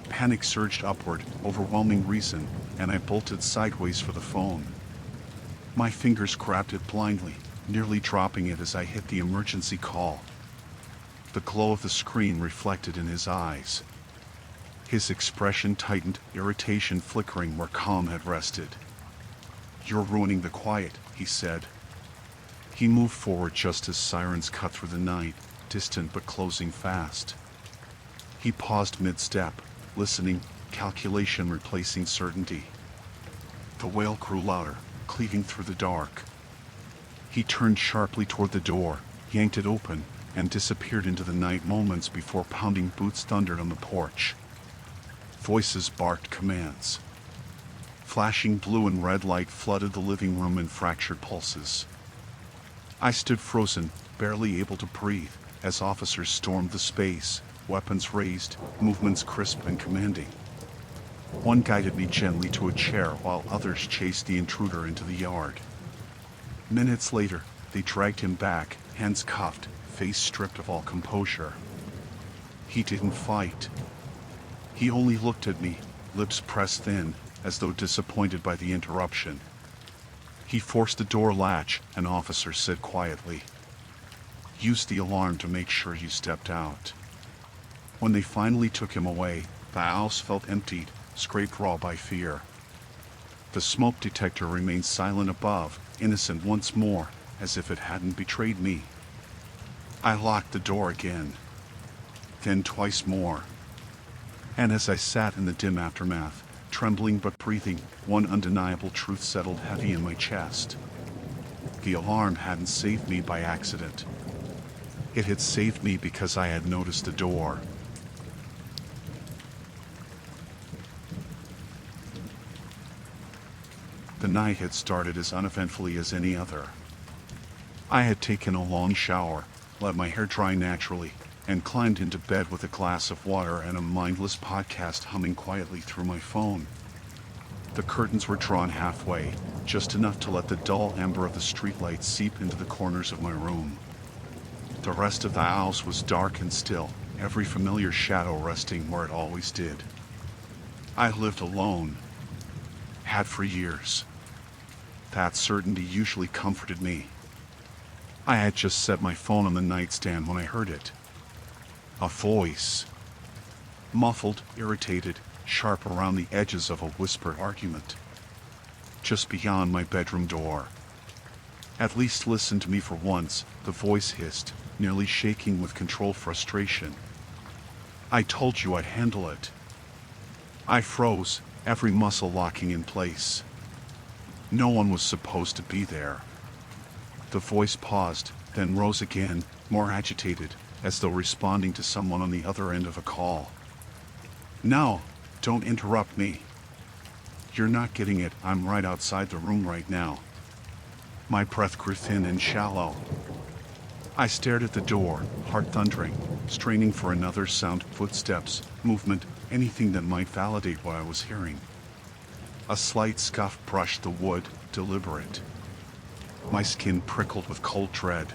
Panic surged upward, overwhelming reason, and I bolted sideways for the phone. My fingers grabbed it blindly, nearly dropping it as I hit the emergency call. The glow of the screen reflected in his eyes. His expression tightened, irritation flickering where calm had rested. "You're ruining the quiet," he said. He moved forward just as sirens cut through the night, distant but closing fast. He paused mid-step, listening, calculation replacing certainty. The wail grew louder, cleaving through the dark. He turned sharply toward the door, yanked it open, and disappeared into the night moments before pounding boots thundered on the porch. Voices barked commands. Flashing blue and red light flooded the living room in fractured pulses. I stood frozen, barely able to breathe, as officers stormed the space, weapons raised, movements crisp and commanding. One guided me gently to a chair while others chased the intruder into the yard. Minutes later, they dragged him back, hands cuffed, face stripped of all composure. He didn't fight. He only looked at me, lips pressed thin, as though disappointed by the interruption. He forced the door latch, an officer said quietly. "Use the alarm to make sure you stepped out." When they finally took him away, The house felt emptied, scraped raw by fear. The smoke detector remained silent above, innocent once more, as if it hadn't betrayed me. I locked the door again, then twice more. And as I sat in the dim aftermath, trembling but breathing, one undeniable truth settled heavy in my chest. The alarm hadn't saved me by accident. It had saved me because I had noticed the door. The night had started as uneventfully as any other. I had taken a long shower, let my hair dry naturally, and climbed into bed with a glass of water and a mindless podcast humming quietly through my phone. The curtains were drawn halfway, just enough to let the dull amber of the streetlight seep into the corners of my room. The rest of the house was dark and still, every familiar shadow resting where it always did. I lived alone. Had for years. That certainty usually comforted me. I had just set my phone on the nightstand when I heard it. A voice. Muffled, irritated, sharp around the edges of a whispered argument. Just beyond my bedroom door. At least listen to me for once, the voice hissed, nearly shaking with controlled frustration. I told you I'd handle it. I froze, every muscle locking in place. No one was supposed to be there. The voice paused, then rose again, more agitated, as though responding to someone on the other end of a call. No, don't interrupt me. You're not getting it, I'm right outside the room right now. My breath grew thin and shallow. I stared at the door, heart thundering, straining for another sound, footsteps, movement, anything that might validate what I was hearing. A slight scuff brushed the wood, deliberate. My skin prickled with cold dread.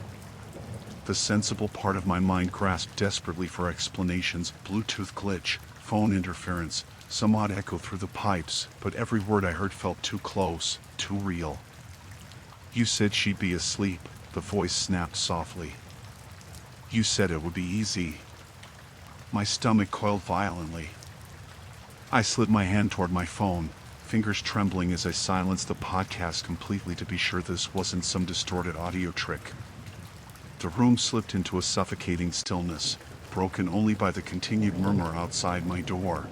The sensible part of my mind grasped desperately for explanations, Bluetooth glitch, phone interference, some odd echo through the pipes, but every word I heard felt too close, too real. You said she'd be asleep, the voice snapped softly. You said it would be easy. My stomach coiled violently. I slid my hand toward my phone, fingers trembling as I silenced the podcast completely to be sure this wasn't some distorted audio trick. The room slipped into a suffocating stillness, broken only by the continued murmur outside my door.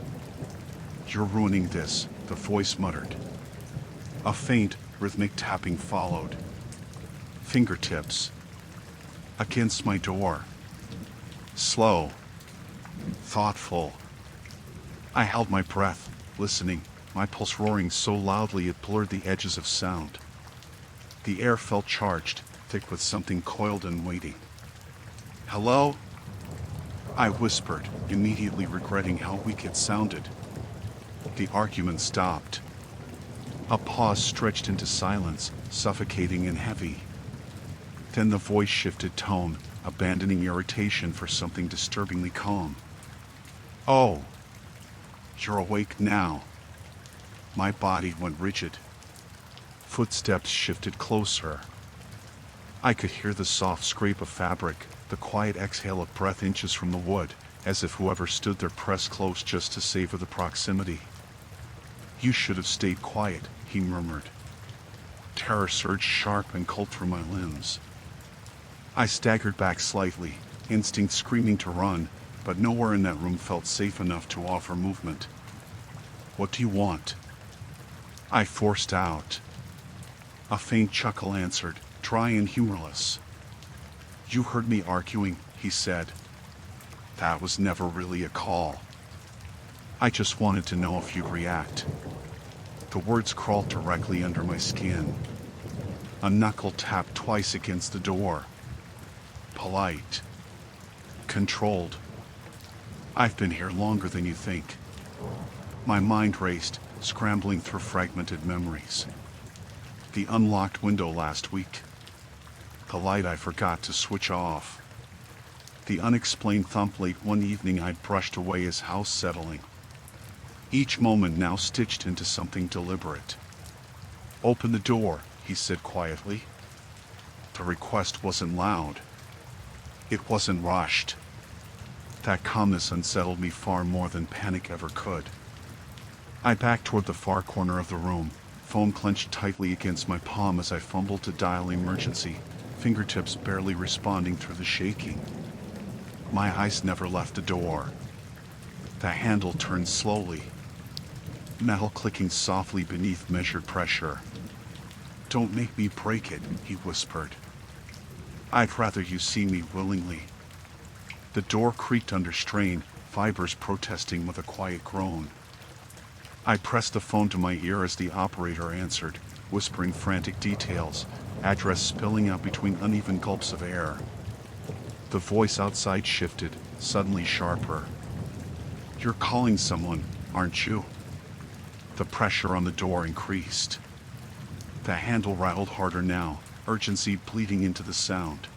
You're ruining this, the voice muttered. A faint, rhythmic tapping followed. Fingertips. Against my door. Slow. Thoughtful. I held my breath, listening, my pulse roaring so loudly it blurred the edges of sound. The air felt charged, thick with something coiled and waiting. Hello? I whispered, immediately regretting how weak it sounded. The argument stopped. A pause stretched into silence, suffocating and heavy. Then the voice shifted tone, abandoning irritation for something disturbingly calm. Oh, you're awake now. My body went rigid. Footsteps shifted closer. I could hear the soft scrape of fabric, the quiet exhale of breath inches from the wood, as if whoever stood there pressed close just to savor the proximity. You should have stayed quiet, he murmured. Terror surged sharp and cold through my limbs. I staggered back slightly, instinct screaming to run, but nowhere in that room felt safe enough to offer movement. What do you want? I forced out. A faint chuckle answered, dry and humorless. You heard me arguing, he said. That was never really a call. I just wanted to know if you'd react. The words crawled directly under my skin. A knuckle tapped twice against the door. Polite. Controlled. I've been here longer than you think. My mind raced, scrambling through fragmented memories. The unlocked window last week. The light I forgot to switch off. The unexplained thump late one evening I'd brushed away as house settling. Each moment now stitched into something deliberate. Open the door, he said quietly. The request wasn't loud. It wasn't rushed. That calmness unsettled me far more than panic ever could. I backed toward the far corner of the room, phone clenched tightly against my palm as I fumbled to dial emergency, fingertips barely responding through the shaking. My eyes never left the door. The handle turned slowly, metal clicking softly beneath measured pressure. "Don't make me break it," he whispered. "I'd rather you see me willingly." The door creaked under strain, fibers protesting with a quiet groan. I pressed the phone to my ear as the operator answered, whispering frantic details, address spilling out between uneven gulps of air. The voice outside shifted, suddenly sharper. "You're calling someone, aren't you?" The pressure on the door increased. The handle rattled harder now, urgency bleeding into the sound.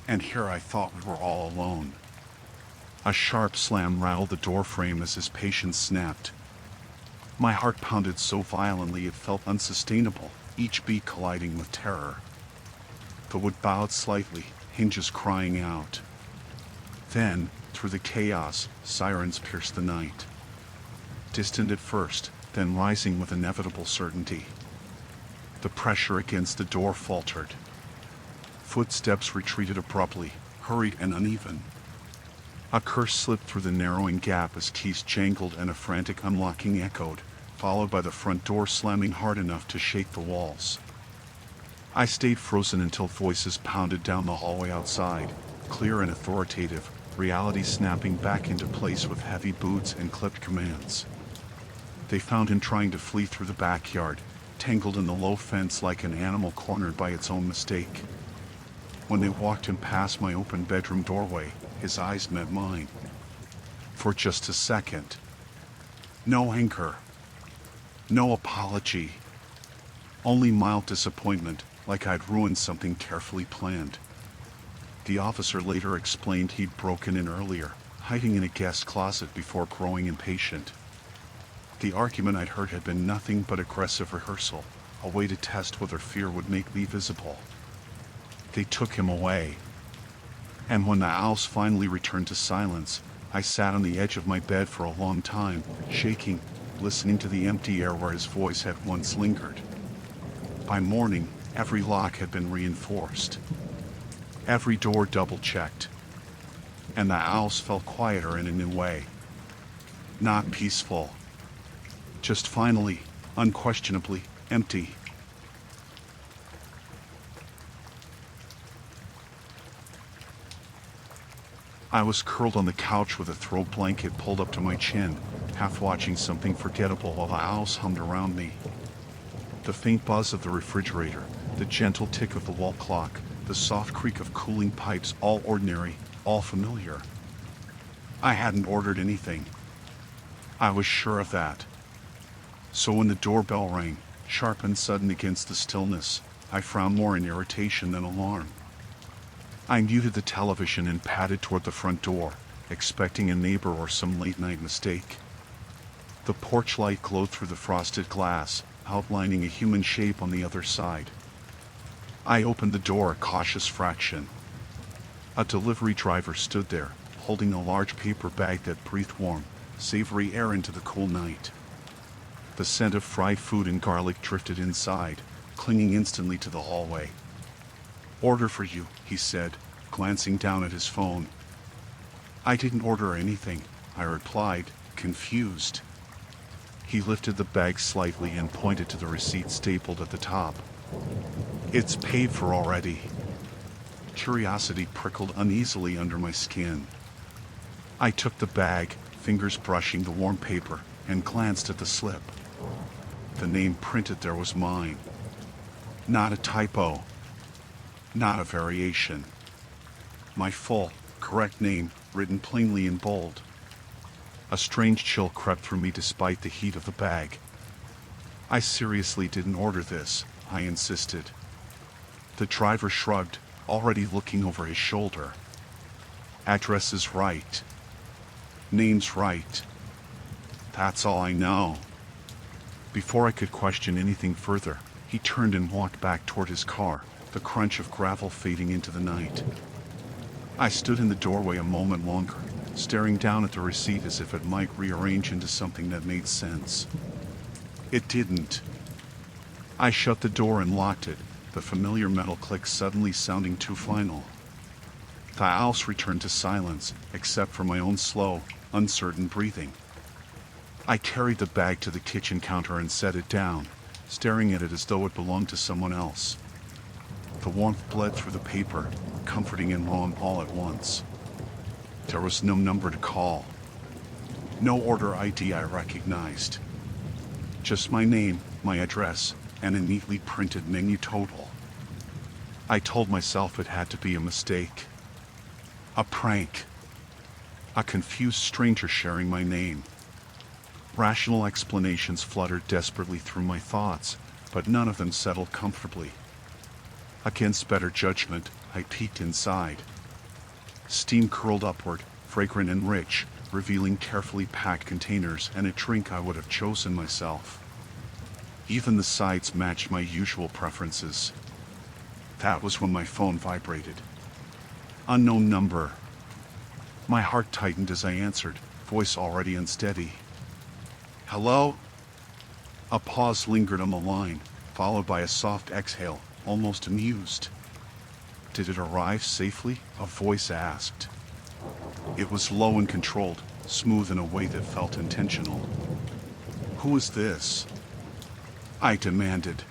And here I thought we were all alone. A sharp slam rattled the door frame as his patience snapped. My heart pounded so violently it felt unsustainable, each beat colliding with terror. The wood bowed slightly, hinges crying out. Then, through the chaos, sirens pierced the night. Distant at first, then rising with inevitable certainty. The pressure against the door faltered. Footsteps retreated abruptly, hurried and uneven. A curse slipped through the narrowing gap as keys jangled and a frantic unlocking echoed, followed by the front door slamming hard enough to shake the walls. I stayed frozen until voices pounded down the hallway outside, clear and authoritative, reality snapping back into place with heavy boots and clipped commands. They found him trying to flee through the backyard, tangled in the low fence like an animal cornered by its own mistake. When they walked him past my open bedroom doorway, his eyes met mine. For just a second. No anger. No apology. Only mild disappointment, like I'd ruined something carefully planned. The officer later explained he'd broken in earlier, hiding in a guest closet before growing impatient. The argument I'd heard had been nothing but aggressive rehearsal, a way to test whether fear would make me visible. They took him away. And when the owls finally returned to silence, I sat on the edge of my bed for a long time, shaking, listening to the empty air where his voice had once lingered. By morning, every lock had been reinforced. Every door double-checked. And the owls felt quieter in a new way. Not peaceful. Just finally, unquestionably, empty. I was curled on the couch with a throw blanket pulled up to my chin, half watching something forgettable while the owls hummed around me. The faint buzz of the refrigerator, the gentle tick of the wall clock, the soft creak of cooling pipes, all ordinary, all familiar. I hadn't ordered anything. I was sure of that. So when the doorbell rang, sharp and sudden against the stillness, I frowned more in irritation than alarm. I muted the television and padded toward the front door, expecting a neighbor or some late-night mistake. The porch light glowed through the frosted glass, outlining a human shape on the other side. I opened the door a cautious fraction. A delivery driver stood there, holding a large paper bag that breathed warm, savory air into the cool night. The scent of fried food and garlic drifted inside, clinging instantly to the hallway. "Order for you," he said, glancing down at his phone. "I didn't order anything," I replied, confused. He lifted the bag slightly and pointed to the receipt stapled at the top. "It's paid for already." Curiosity prickled uneasily under my skin. I took the bag, fingers brushing the warm paper, and glanced at the slip. The name printed there was mine. Not a typo. Not a variation. My full, correct name, written plainly in bold. A strange chill crept through me despite the heat of the bag. "I seriously didn't order this," I insisted. The driver shrugged, already looking over his shoulder. "Address is right. Name's right. That's all I know." Before I could question anything further, he turned and walked back toward his car, the crunch of gravel fading into the night. I stood in the doorway a moment longer, staring down at the receipt as if it might rearrange into something that made sense. It didn't. I shut the door and locked it, the familiar metal click suddenly sounding too final. The house returned to silence, except for my own slow, uncertain breathing. I carried the bag to the kitchen counter and set it down, staring at it as though it belonged to someone else. The warmth bled through the paper, comforting and warm all at once. There was no number to call. No order ID I recognized. Just my name, my address, and a neatly printed menu total. I told myself it had to be a mistake. A prank. A confused stranger sharing my name. Rational explanations fluttered desperately through my thoughts, but none of them settled comfortably. Against better judgment, I peeked inside. Steam curled upward, fragrant and rich, revealing carefully packed containers and a drink I would have chosen myself. Even the sides matched my usual preferences. That was when my phone vibrated. Unknown number. My heart tightened as I answered, voice already unsteady. Hello? A pause lingered on the line, followed by a soft exhale, almost amused. Did it arrive safely? A voice asked. It was low and controlled, smooth in a way that felt intentional. Who is this? I demanded.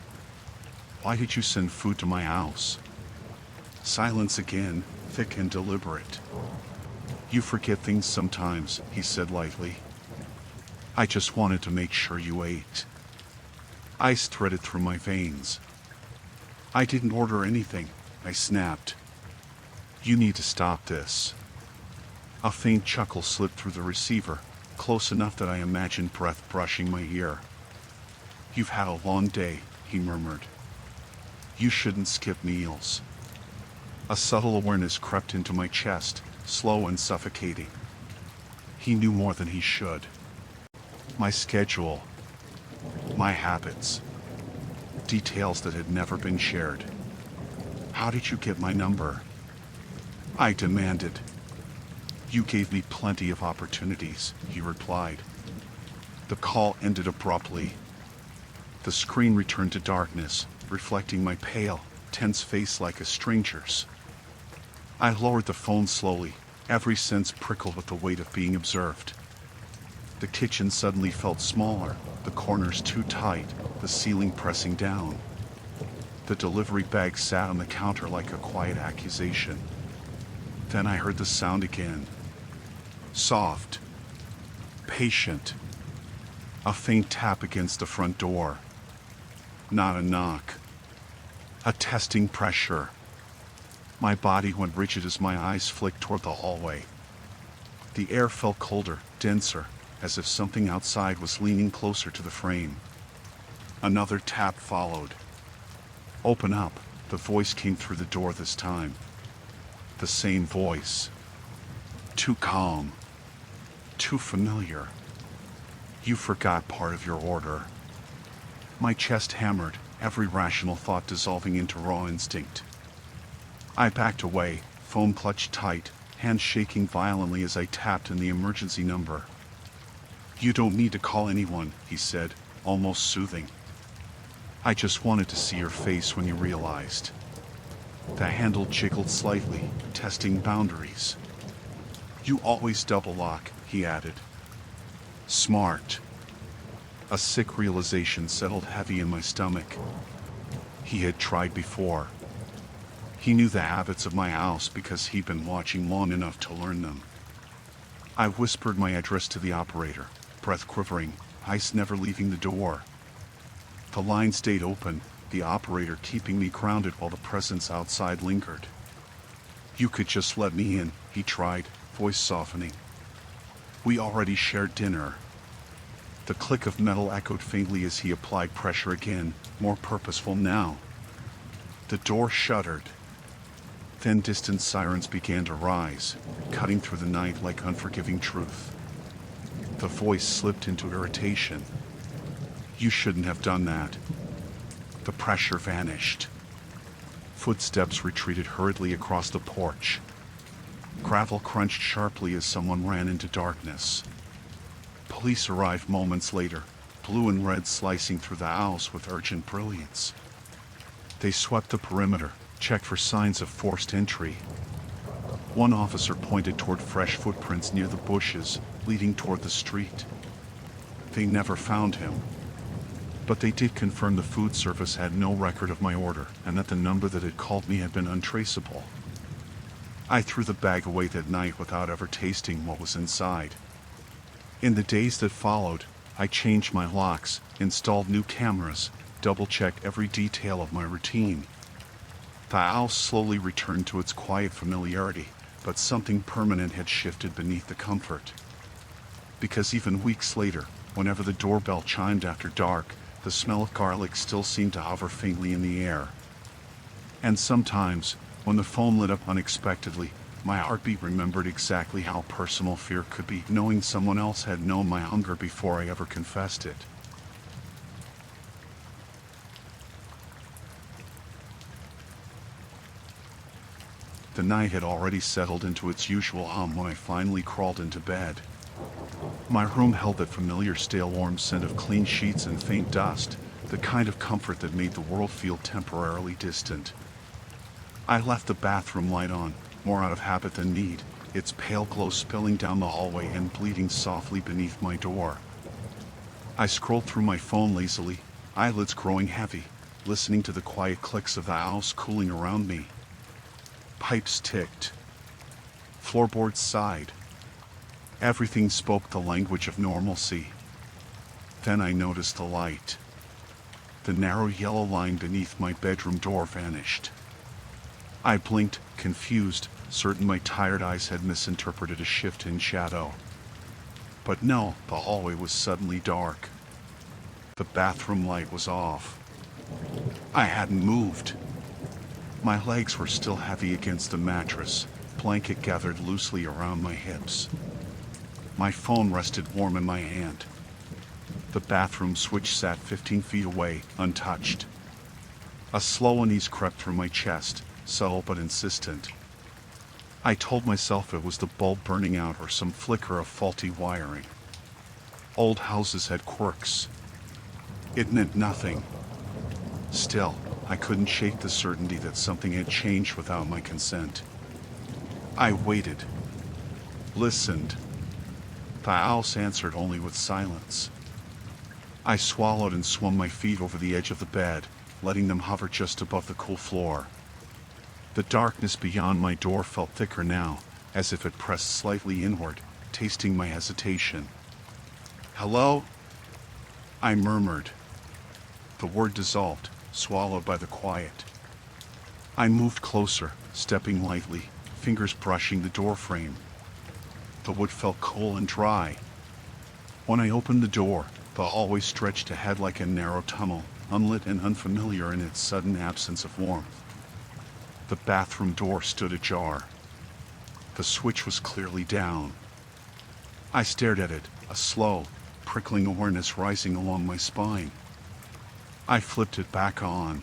Why did you send food to my house? Silence again, thick and deliberate. You forget things sometimes, he said lightly. I just wanted to make sure you ate. Ice threaded through my veins. I didn't order anything, I snapped. You need to stop this. A faint chuckle slipped through the receiver, close enough that I imagined breath brushing my ear. You've had a long day, he murmured. You shouldn't skip meals. A subtle awareness crept into my chest, slow and suffocating. He knew more than he should. My schedule. My habits. Details that had never been shared. How did you get my number? I demanded. You gave me plenty of opportunities, he replied. The call ended abruptly. The screen returned to darkness, reflecting my pale, tense face like a stranger's. I lowered the phone slowly, every sense prickled with the weight of being observed. The kitchen suddenly felt smaller, the corners too tight, the ceiling pressing down. The delivery bag sat on the counter like a quiet accusation. Then I heard the sound again. Soft. Patient. A faint tap against the front door. Not a knock. A testing pressure. My body went rigid as my eyes flicked toward the hallway. The air felt colder, denser, as if something outside was leaning closer to the frame. Another tap followed. Open up, the voice came through the door this time. The same voice. Too calm. Too familiar. You forgot part of your order. My chest hammered, every rational thought dissolving into raw instinct. I backed away, phone clutched tight, hands shaking violently as I tapped in the emergency number. You don't need to call anyone, he said, almost soothing. I just wanted to see your face when you realized. The handle jiggled slightly, testing boundaries. You always double lock, he added. Smart. A sick realization settled heavy in my stomach. He had tried before. He knew the habits of my house because he'd been watching long enough to learn them. I whispered my address to the operator, breath quivering, ice never leaving the door. The line stayed open, the operator keeping me grounded while the presence outside lingered. You could just let me in, he tried, voice softening. We already shared dinner. The click of metal echoed faintly as he applied pressure again, more purposeful now. The door shuddered. Then distant sirens began to rise, cutting through the night like unforgiving truth. The voice slipped into irritation. You shouldn't have done that. The pressure vanished. Footsteps retreated hurriedly across the porch. Gravel crunched sharply as someone ran into darkness. Police arrived moments later, blue and red slicing through the house with urgent brilliance. They swept the perimeter, checked for signs of forced entry. One officer pointed toward fresh footprints near the bushes, leading toward the street. They never found him. But they did confirm the food service had no record of my order, and that the number that had called me had been untraceable. I threw the bag away that night without ever tasting what was inside. In the days that followed, I changed my locks, installed new cameras, double-checked every detail of my routine. The house slowly returned to its quiet familiarity, but something permanent had shifted beneath the comfort. Because even weeks later, whenever the doorbell chimed after dark, the smell of garlic still seemed to hover faintly in the air. And sometimes, when the phone lit up unexpectedly, my heartbeat remembered exactly how personal fear could be, knowing someone else had known my hunger before I ever confessed it. The night had already settled into its usual hum when I finally crawled into bed. My room held that familiar stale warm scent of clean sheets and faint dust, the kind of comfort that made the world feel temporarily distant. I left the bathroom light on, more out of habit than need, its pale glow spilling down the hallway and bleeding softly beneath my door. I scrolled through my phone lazily, eyelids growing heavy, listening to the quiet clicks of the house cooling around me. Pipes ticked. Floorboards sighed. Everything spoke the language of normalcy. Then I noticed the light. The narrow yellow line beneath my bedroom door vanished. I blinked, confused, certain my tired eyes had misinterpreted a shift in shadow. But no, the hallway was suddenly dark. The bathroom light was off. I hadn't moved. My legs were still heavy against the mattress, blanket gathered loosely around my hips. My phone rested warm in my hand. The bathroom switch sat 15 feet away, untouched. A slow unease crept through my chest, subtle but insistent. I told myself it was the bulb burning out or some flicker of faulty wiring. Old houses had quirks. It meant nothing. Still, I couldn't shake the certainty that something had changed without my consent. I waited. Listened. The house answered only with silence. I swallowed and swung my feet over the edge of the bed, letting them hover just above the cool floor. The darkness beyond my door felt thicker now, as if it pressed slightly inward, tasting my hesitation. "Hello?" I murmured. The word dissolved, swallowed by the quiet. I moved closer, stepping lightly, fingers brushing the door frame. The wood felt cool and dry. When I opened the door, the hallway stretched ahead like a narrow tunnel, unlit and unfamiliar in its sudden absence of warmth. The bathroom door stood ajar. The switch was clearly down. I stared at it, a slow, prickling awareness rising along my spine. I flipped it back on.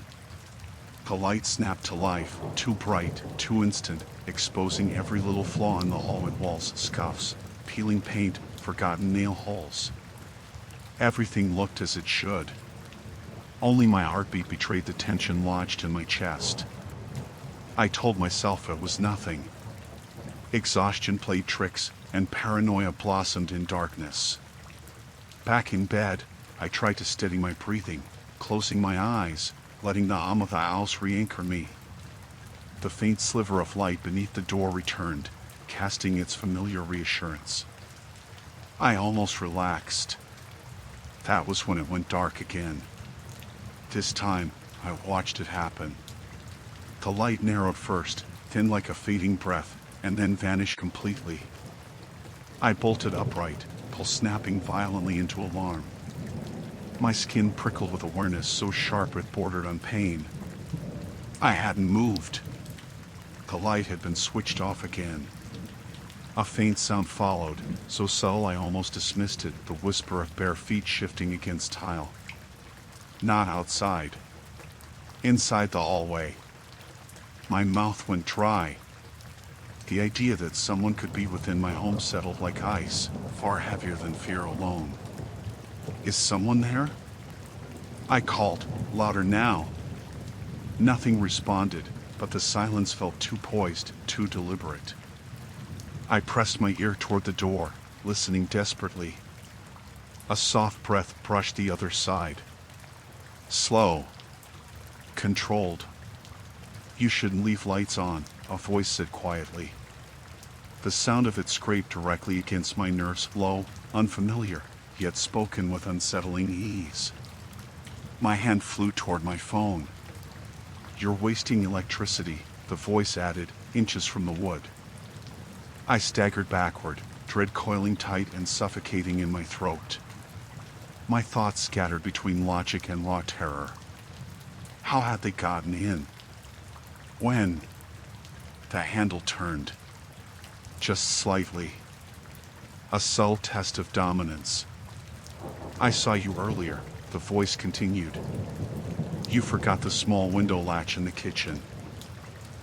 The light snapped to life, too bright, too instant, exposing every little flaw in the hallway walls, scuffs, peeling paint, forgotten nail holes. Everything looked as it should. Only my heartbeat betrayed the tension lodged in my chest. I told myself it was nothing. Exhaustion played tricks, and paranoia blossomed in darkness. Back in bed, I tried to steady my breathing, closing my eyes, letting the hum of the house re-anchor me. The faint sliver of light beneath the door returned, casting its familiar reassurance. I almost relaxed. That was when it went dark again. This time, I watched it happen. The light narrowed first, thin like a fading breath, and then vanished completely. I bolted upright, pulse snapping violently into alarm. My skin prickled with awareness so sharp it bordered on pain. I hadn't moved. The light had been switched off again. A faint sound followed, so subtle I almost dismissed it, the whisper of bare feet shifting against tile. Not outside. Inside the hallway. My mouth went dry. The idea that someone could be within my home settled like ice, far heavier than fear alone. Is someone there? I called, louder now. Nothing responded, but the silence felt too poised, too deliberate. I pressed my ear toward the door, listening desperately. A soft breath brushed the other side. Slow. Controlled. You shouldn't leave lights on, a voice said quietly. The sound of it scraped directly against my nerves, low, unfamiliar, yet spoken with unsettling ease. My hand flew toward my phone. You're wasting electricity, the voice added, inches from the wood. I staggered backward, dread coiling tight and suffocating in my throat. My thoughts scattered between logic and raw terror. How had they gotten in? When? The handle turned. Just slightly. A subtle test of dominance. I saw you earlier, the voice continued. You forgot the small window latch in the kitchen.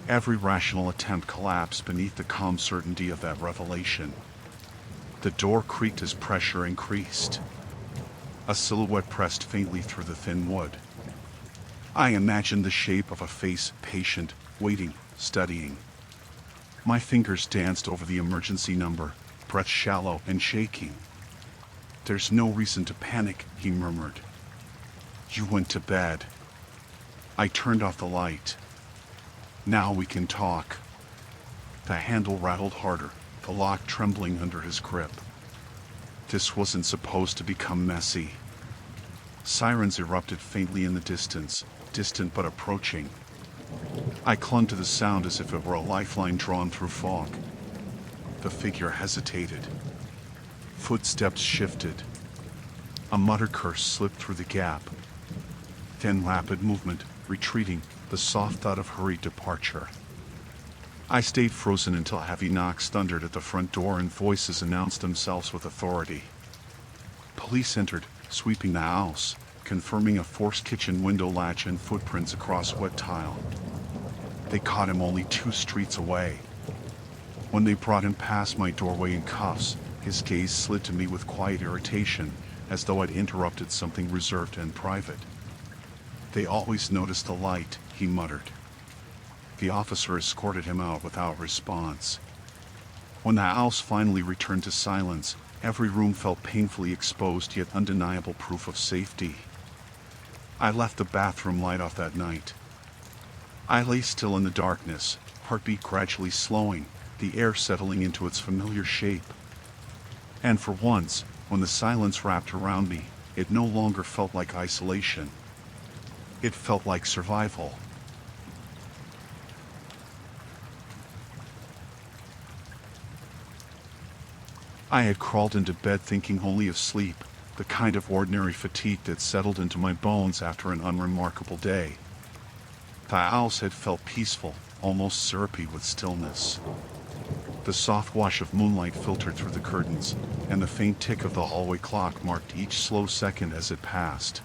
Every rational attempt collapsed beneath the calm certainty of that revelation. The door creaked as pressure increased. A silhouette pressed faintly through the thin wood. I imagined the shape of a face, patient, waiting, studying. My fingers danced over the emergency number, breath shallow and shaking. There's no reason to panic, he murmured. You went to bed. I turned off the light. Now we can talk. The handle rattled harder, the lock trembling under his grip. This wasn't supposed to become messy. Sirens erupted faintly in the distance, distant but approaching. I clung to the sound as if it were a lifeline drawn through fog. The figure hesitated. Footsteps shifted. A muttered curse slipped through the gap. Then rapid movement, retreating, the soft thud of hurried departure. I stayed frozen until heavy knocks thundered at the front door and voices announced themselves with authority. Police entered, sweeping the house, confirming a forced kitchen window latch and footprints across wet tile. They caught him only 2 streets away. When they brought him past my doorway in cuffs, his gaze slid to me with quiet irritation, as though I'd interrupted something reserved and private. They always noticed the light, he muttered. The officer escorted him out without response. When the house finally returned to silence, every room felt painfully exposed yet undeniable proof of safety. I left the bathroom light off that night. I lay still in the darkness, heartbeat gradually slowing, the air settling into its familiar shape. And for once, when the silence wrapped around me, it no longer felt like isolation. It felt like survival. I had crawled into bed thinking only of sleep, the kind of ordinary fatigue that settled into my bones after an unremarkable day. The house had felt peaceful, almost syrupy with stillness. The soft wash of moonlight filtered through the curtains, and the faint tick of the hallway clock marked each slow second as it passed.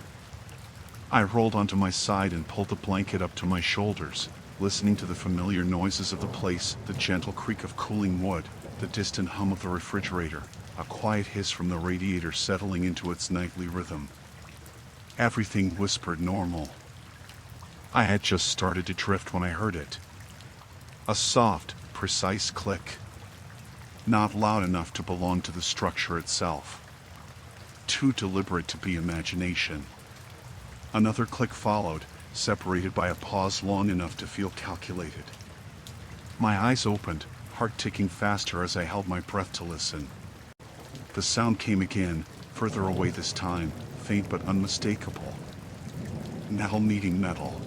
I rolled onto my side and pulled the blanket up to my shoulders, listening to the familiar noises of the place, the gentle creak of cooling wood, the distant hum of the refrigerator, a quiet hiss from the radiator settling into its nightly rhythm. Everything whispered normal. I had just started to drift when I heard it. A soft, precise click. Not loud enough to belong to the structure itself. Too deliberate to be imagination. Another click followed, separated by a pause long enough to feel calculated. My eyes opened, heart ticking faster as I held my breath to listen. The sound came again, further away this time, faint but unmistakable. Metal meeting metal.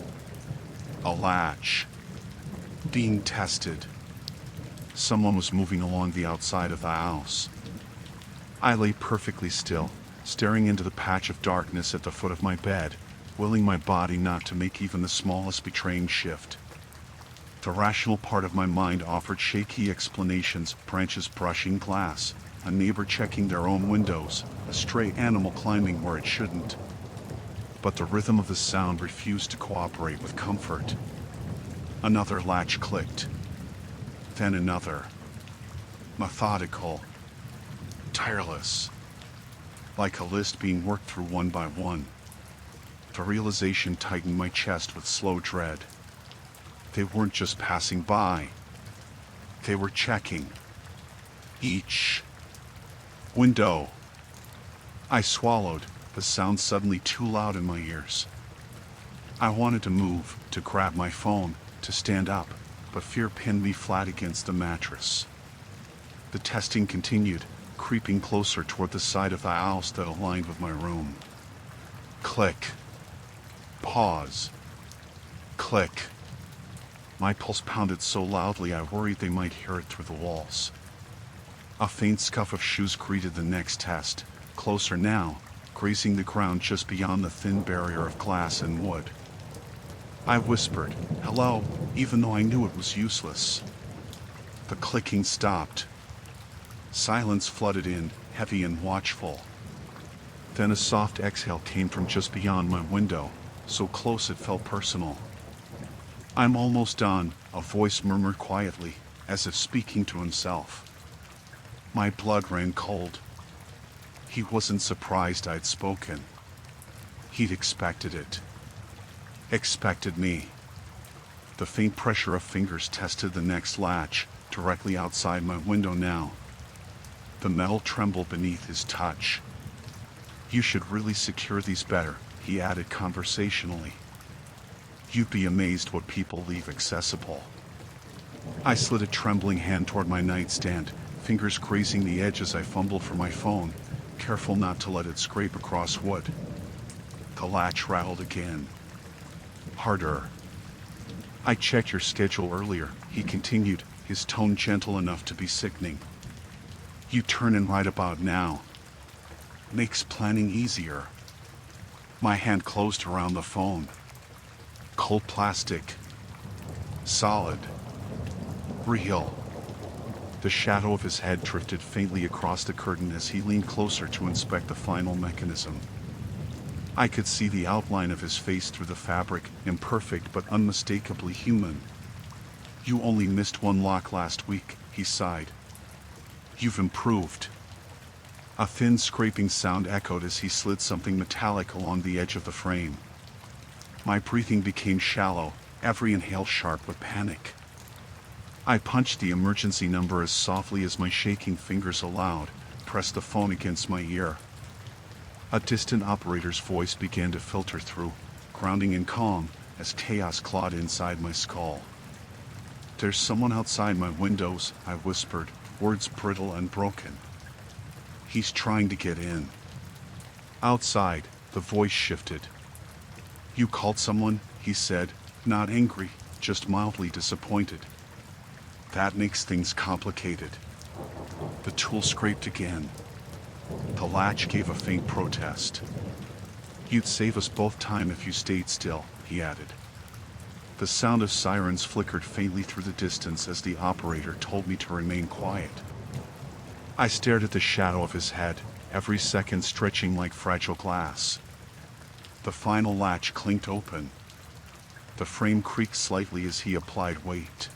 A latch. Being tested. Someone was moving along the outside of the house. I lay perfectly still, staring into the patch of darkness at the foot of my bed, willing my body not to make even the smallest betraying shift. The rational part of my mind offered shaky explanations, branches brushing glass, a neighbor checking their own windows, a stray animal climbing where it shouldn't. But the rhythm of the sound refused to cooperate with comfort. Another latch clicked. then another. Methodical, tireless, like a list being worked through one by one. The realization tightened my chest with slow dread. They weren't just passing by. They were checking each window. I swallowed, the sound suddenly too loud in my ears. I wanted to move, to grab my phone, to stand up, but fear pinned me flat against the mattress. The testing continued, creeping closer toward the side of the house that aligned with my room. Click. Pause. Click. My pulse pounded so loudly I worried they might hear it through the walls. A faint scuff of shoes greeted the next test, closer now, grazing the ground just beyond the thin barrier of glass and wood. I whispered, "Hello," even though I knew it was useless. The clicking stopped. Silence flooded in, heavy and watchful. Then a soft exhale came from just beyond my window, so close it felt personal. "I'm almost done," a voice murmured quietly, as if speaking to himself. My blood ran cold. He wasn't surprised I'd spoken. He'd expected it. Expected me. The faint pressure of fingers tested the next latch, directly outside my window now. The metal trembled beneath his touch. "You should really secure these better," he added conversationally. "You'd be amazed what people leave accessible." I slid a trembling hand toward my nightstand, fingers grazing the edge as I fumbled for my phone, careful not to let it scrape across wood. The latch rattled again. Harder. "I checked your schedule earlier," he continued, his tone gentle enough to be sickening. "You turn in right about now. Makes planning easier." My hand closed around the phone. Cold plastic. Solid. Real. The shadow of his head drifted faintly across the curtain as he leaned closer to inspect the final mechanism. I could see the outline of his face through the fabric, imperfect but unmistakably human. "You only missed one lock last week," he sighed. "You've improved." A thin scraping sound echoed as he slid something metallic along the edge of the frame. My breathing became shallow, every inhale sharp with panic. I punched the emergency number as softly as my shaking fingers allowed, pressed the phone against my ear. A distant operator's voice began to filter through, grounding and calm, as chaos clawed inside my skull. "There's someone outside my windows," I whispered, words brittle and broken. "He's trying to get in." Outside, the voice shifted. "You called someone?" he said, not angry, just mildly disappointed. "That makes things complicated." The tool scraped again. The latch gave a faint protest. "You'd save us both time if you stayed still," he added. The sound of sirens flickered faintly through the distance as the operator told me to remain quiet. I stared at the shadow of his head, every second stretching like fragile glass. The final latch clinked open. The frame creaked slightly as he applied weight.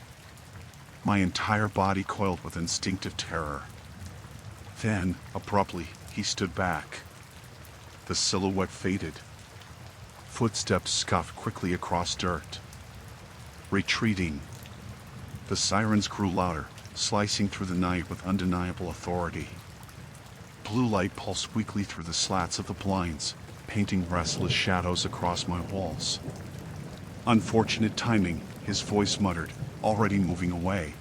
My entire body coiled with instinctive terror. Then, abruptly, he stood back. The silhouette faded. Footsteps scuffed quickly across dirt. Retreating. The sirens grew louder, slicing through the night with undeniable authority. Blue light pulsed weakly through the slats of the blinds, painting restless shadows across my walls. "Unfortunate timing," his voice muttered, already moving away.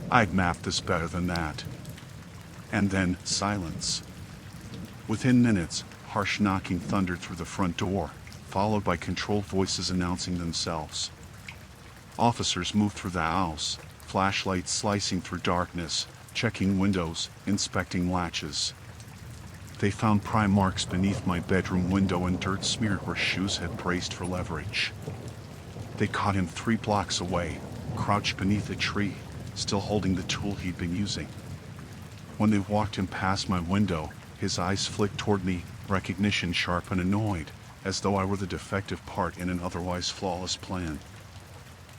"I'd mapped this better than that." And then, silence. Within minutes, harsh knocking thundered through the front door, followed by controlled voices announcing themselves. Officers moved through the house, flashlights slicing through darkness, checking windows, inspecting latches. They found prime marks beneath my bedroom window and dirt smeared where shoes had braced for leverage. They caught him 3 blocks away, crouched beneath a tree, still holding the tool he'd been using. When they walked him past my window, his eyes flicked toward me, recognition sharp and annoyed, as though I were the defective part in an otherwise flawless plan.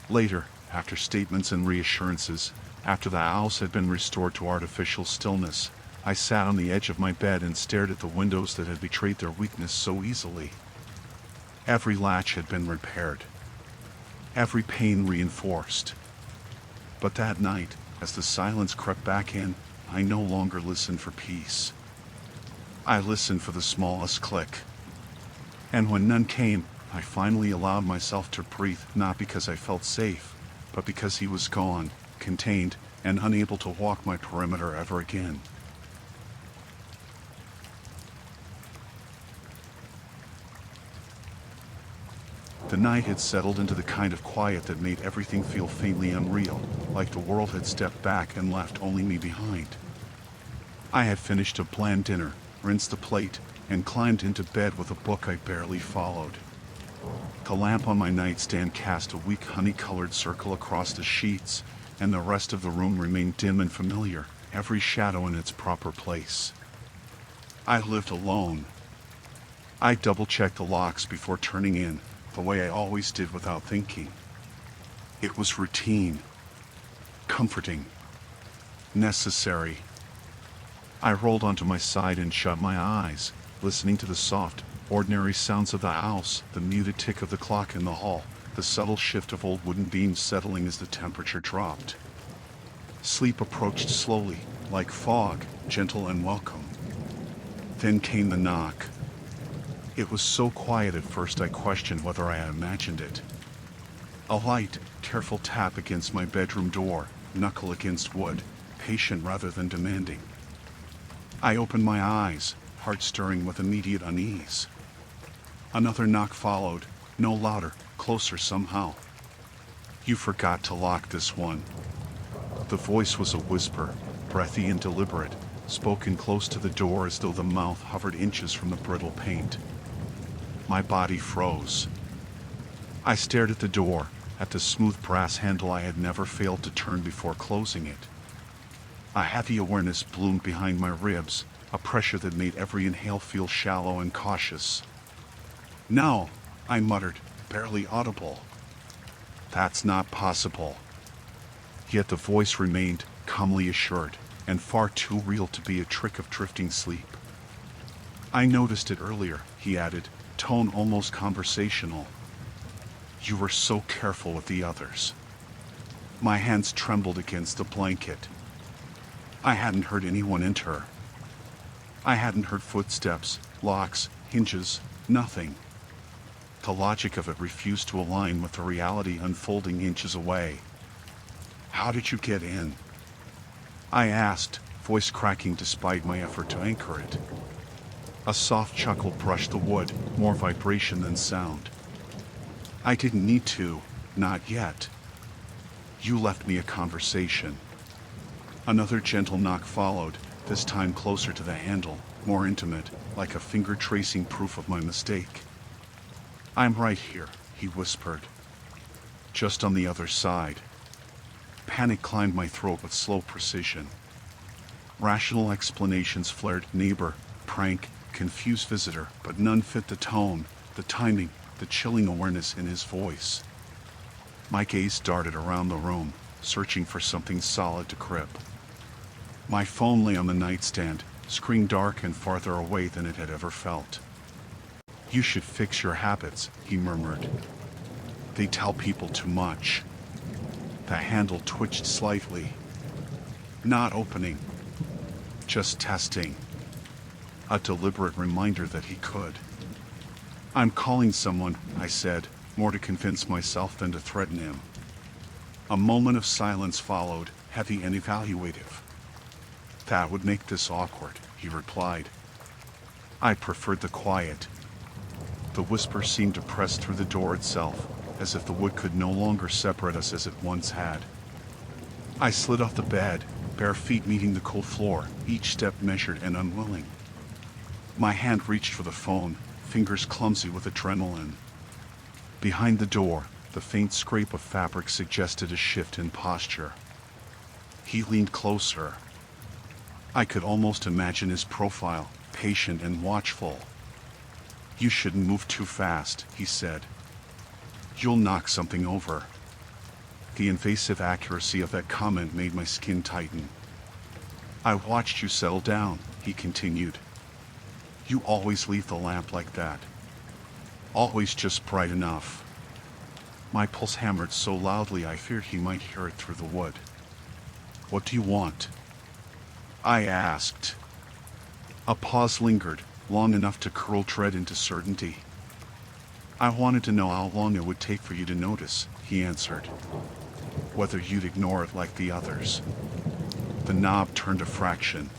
Later, after statements and reassurances, after the house had been restored to artificial stillness, I sat on the edge of my bed and stared at the windows that had betrayed their weakness so easily. Every latch had been repaired, every pane reinforced. But that night, as the silence crept back in, I no longer listened for peace. I listened for the smallest click. And when none came, I finally allowed myself to breathe, not because I felt safe, but because he was gone, contained, and unable to walk my perimeter ever again. The night had settled into the kind of quiet that made everything feel faintly unreal, like the world had stepped back and left only me behind. I had finished a bland dinner, rinsed the plate, and climbed into bed with a book I barely followed. The lamp on my nightstand cast a weak honey-colored circle across the sheets, and the rest of the room remained dim and familiar, every shadow in its proper place. I lived alone. I double-checked the locks before turning in, the way I always did without thinking. It was routine, comforting, necessary. I rolled onto my side and shut my eyes, listening to the soft, ordinary sounds of the house, the muted tick of the clock in the hall, the subtle shift of old wooden beams settling as the temperature dropped. Sleep approached slowly, like fog, gentle and welcome. Then came the knock. It was so quiet at first I questioned whether I had imagined it. A light, careful tap against my bedroom door, knuckle against wood, patient rather than demanding. I opened my eyes, heart stirring with immediate unease. Another knock followed, no louder, closer somehow. "You forgot to lock this one." The voice was a whisper, breathy and deliberate, spoken close to the door as though the mouth hovered inches from the brittle paint. My body froze. I stared at the door, at the smooth brass handle I had never failed to turn before closing it. A heavy awareness bloomed behind my ribs, a pressure that made every inhale feel shallow and cautious. "No," I muttered, barely audible. "That's not possible." Yet the voice remained, calmly assured, and far too real to be a trick of drifting sleep. "I noticed it earlier," he added, tone almost conversational. "You were so careful with the others." My hands trembled against the blanket. I hadn't heard anyone enter. I hadn't heard footsteps, locks, hinges, nothing. The logic of it refused to align with the reality unfolding inches away. "How did you get in?" I asked, voice cracking despite my effort to anchor it. A soft chuckle brushed the wood, more vibration than sound. "I didn't need to, not yet. You left me a conversation." Another gentle knock followed, this time closer to the handle, more intimate, like a finger tracing proof of my mistake. "I'm right here," he whispered. "Just on the other side." Panic climbed my throat with slow precision. Rational explanations flared: neighbor, prank, confused visitor, but none fit the tone, the timing, the chilling awareness in his voice. My gaze darted around the room, searching for something solid to grip. My phone lay on the nightstand, screen dark and farther away than it had ever felt. "You should fix your habits," he murmured. "They tell people too much." The handle twitched slightly. Not opening. Just testing. A deliberate reminder that he could. "I'm calling someone," I said, more to convince myself than to threaten him. A moment of silence followed, heavy and evaluative. "That would make this awkward," he replied. I preferred the quiet. The whisper seemed to press through the door itself, as if the wood could no longer separate us as it once had. I slid off the bed, bare feet meeting the cold floor, each step measured and unwilling. My hand reached for the phone, fingers clumsy with adrenaline. Behind the door, the faint scrape of fabric suggested a shift in posture. He leaned closer. I could almost imagine his profile, patient and watchful. "You shouldn't move too fast," he said. "You'll knock something over." The invasive accuracy of that comment made my skin tighten. "I watched you settle down," he continued. "You always leave the lamp like that. Always just bright enough." My pulse hammered so loudly I feared he might hear it through the wood. "What do you want?" I asked. A pause lingered, long enough to curl dread into certainty. "I wanted to know how long it would take for you to notice," he answered. "Whether you'd ignore it like the others." The knob turned a fraction.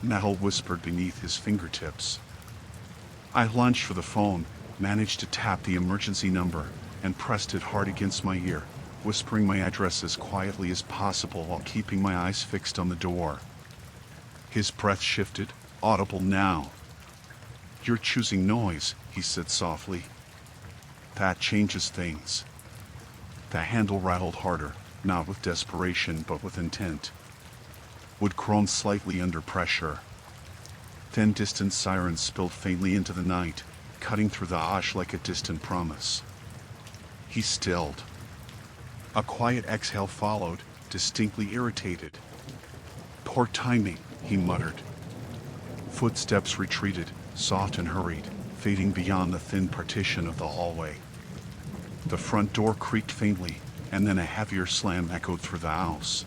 Metal whispered beneath his fingertips. I lunged for the phone, managed to tap the emergency number, and pressed it hard against my ear, whispering my address as quietly as possible while keeping my eyes fixed on the door. His breath shifted, audible now. "You're choosing noise," he said softly. "That changes things." The handle rattled harder, not with desperation but with intent. Wood groaned slightly under pressure. Then distant sirens spilled faintly into the night, cutting through the hush like a distant promise. He stilled. A quiet exhale followed, distinctly irritated. "Poor timing," he muttered. Footsteps retreated, soft and hurried, fading beyond the thin partition of the hallway. The front door creaked faintly, and then a heavier slam echoed through the house.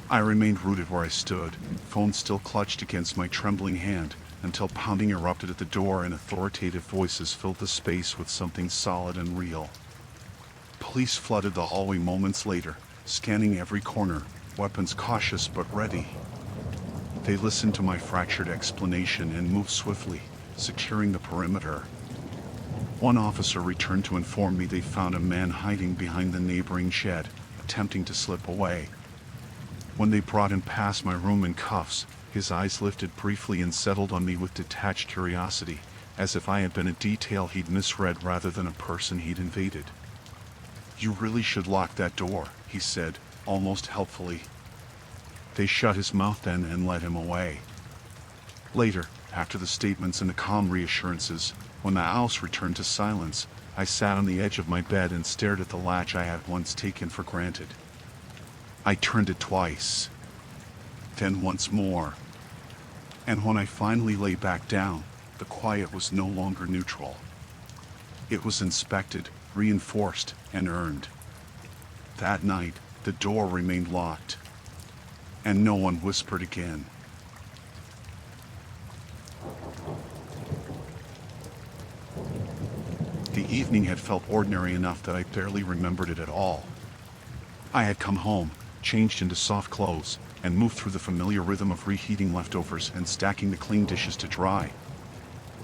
I remained rooted where I stood, phone still clutched against my trembling hand, until pounding erupted at the door and authoritative voices filled the space with something solid and real. Police flooded the hallway moments later, scanning every corner, weapons cautious but ready. They listened to my fractured explanation and moved swiftly, securing the perimeter. One officer returned to inform me they found a man hiding behind the neighboring shed, attempting to slip away. When they brought him past my room in cuffs, his eyes lifted briefly and settled on me with detached curiosity, as if I had been a detail he'd misread rather than a person he'd invaded. "You really should lock that door," he said, almost helpfully. They shut his mouth then and led him away. Later, after the statements and the calm reassurances, when the house returned to silence, I sat on the edge of my bed and stared at the latch I had once taken for granted. I turned it twice, then once more. And when I finally lay back down, the quiet was no longer neutral. It was inspected, reinforced, and earned. That night, the door remained locked, and no one whispered again. The evening had felt ordinary enough that I barely remembered it at all. I had come home, changed into soft clothes, and moved through the familiar rhythm of reheating leftovers and stacking the clean dishes to dry.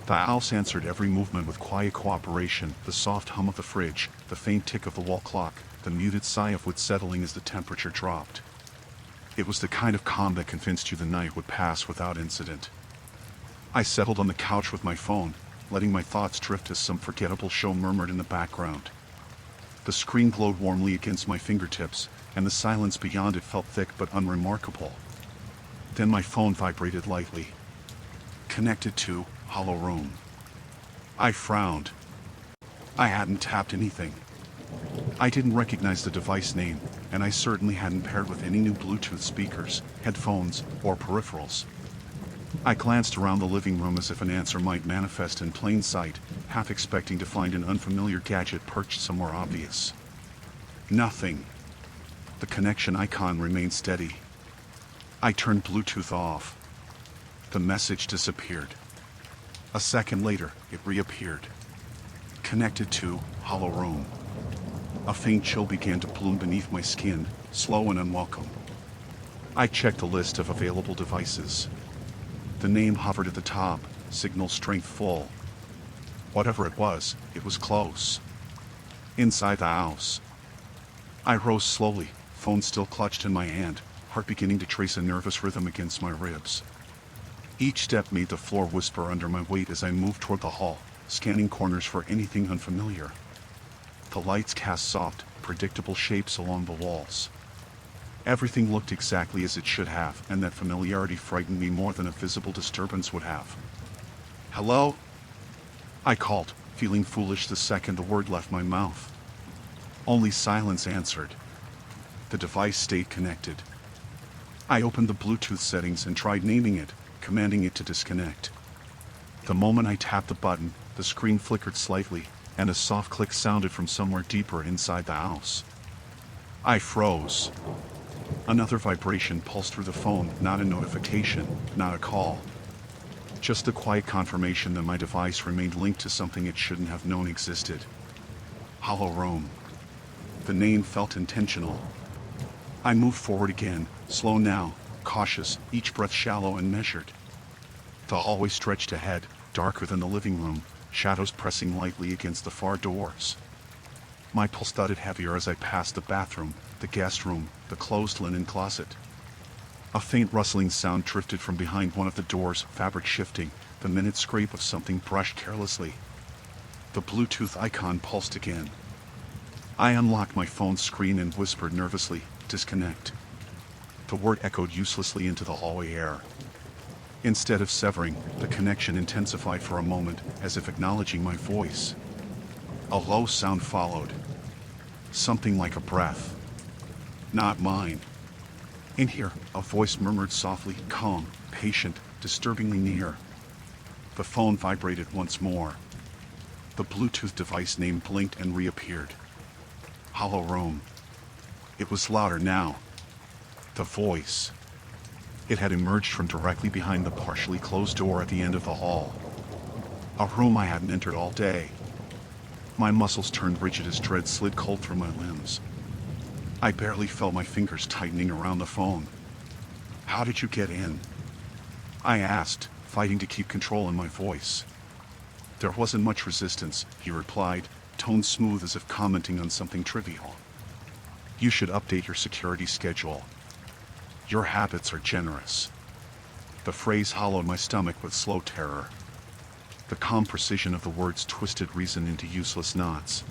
The house answered every movement with quiet cooperation, the soft hum of the fridge, the faint tick of the wall clock, the muted sigh of wood settling as the temperature dropped. It was the kind of calm that convinced you the night would pass without incident. I settled on the couch with my phone, letting my thoughts drift as some forgettable show murmured in the background. The screen glowed warmly against my fingertips, and the silence beyond it felt thick but unremarkable. Then my phone vibrated lightly. Connected to Hollow Room. I frowned. I hadn't tapped anything. I didn't recognize the device name, and I certainly hadn't paired with any new Bluetooth speakers, headphones, or peripherals. I glanced around the living room as if an answer might manifest in plain sight, half expecting to find an unfamiliar gadget perched somewhere obvious. Nothing. The connection icon remained steady. I turned Bluetooth off. The message disappeared. A second later, it reappeared. Connected to Hollow Room. A faint chill began to bloom beneath my skin, slow and unwelcome. I checked the list of available devices. The name hovered at the top, signal strength full. Whatever it was close. Inside the house. I rose slowly, phone still clutched in my hand, heart beginning to trace a nervous rhythm against my ribs. Each step made the floor whisper under my weight as I moved toward the hall, scanning corners for anything unfamiliar. The lights cast soft, predictable shapes along the walls. Everything looked exactly as it should have, and that familiarity frightened me more than a visible disturbance would have. "Hello?" I called, feeling foolish the second the word left my mouth. Only silence answered. The device stayed connected. I opened the Bluetooth settings and tried naming it, commanding it to disconnect. The moment I tapped the button, the screen flickered slightly, and a soft click sounded from somewhere deeper inside the house. I froze. Another vibration pulsed through the phone, not a notification, not a call. Just the quiet confirmation that my device remained linked to something it shouldn't have known existed. Hollow Room. The name felt intentional. I moved forward again, slow now, cautious, each breath shallow and measured. The hallway stretched ahead, darker than the living room, shadows pressing lightly against the far doors. My pulse thudded heavier as I passed the bathroom, the guest room, the closed linen closet. A faint rustling sound drifted from behind one of the doors, fabric shifting, the minute scrape of something brushed carelessly. The Bluetooth icon pulsed again. I unlocked my phone's screen and whispered nervously, "Disconnect." The word echoed uselessly into the hallway air. Instead of severing, the connection intensified for a moment, as if acknowledging my voice. A low sound followed. Something like a breath. Not mine. In here, a voice murmured softly, calm, patient, disturbingly near. The phone vibrated once more. The Bluetooth device name blinked and reappeared. Hollow Room. It was louder now. The voice. It had emerged from directly behind the partially closed door at the end of the hall. A room I hadn't entered all day. My muscles turned rigid as dread slid cold through my limbs. I barely felt my fingers tightening around the phone. "How did you get in?" I asked, fighting to keep control in my voice. "There wasn't much resistance," he replied, tone smooth as if commenting on something trivial. "You should update your security schedule. Your habits are generous." The phrase hollowed my stomach with slow terror. The calm precision of the words twisted reason into useless knots.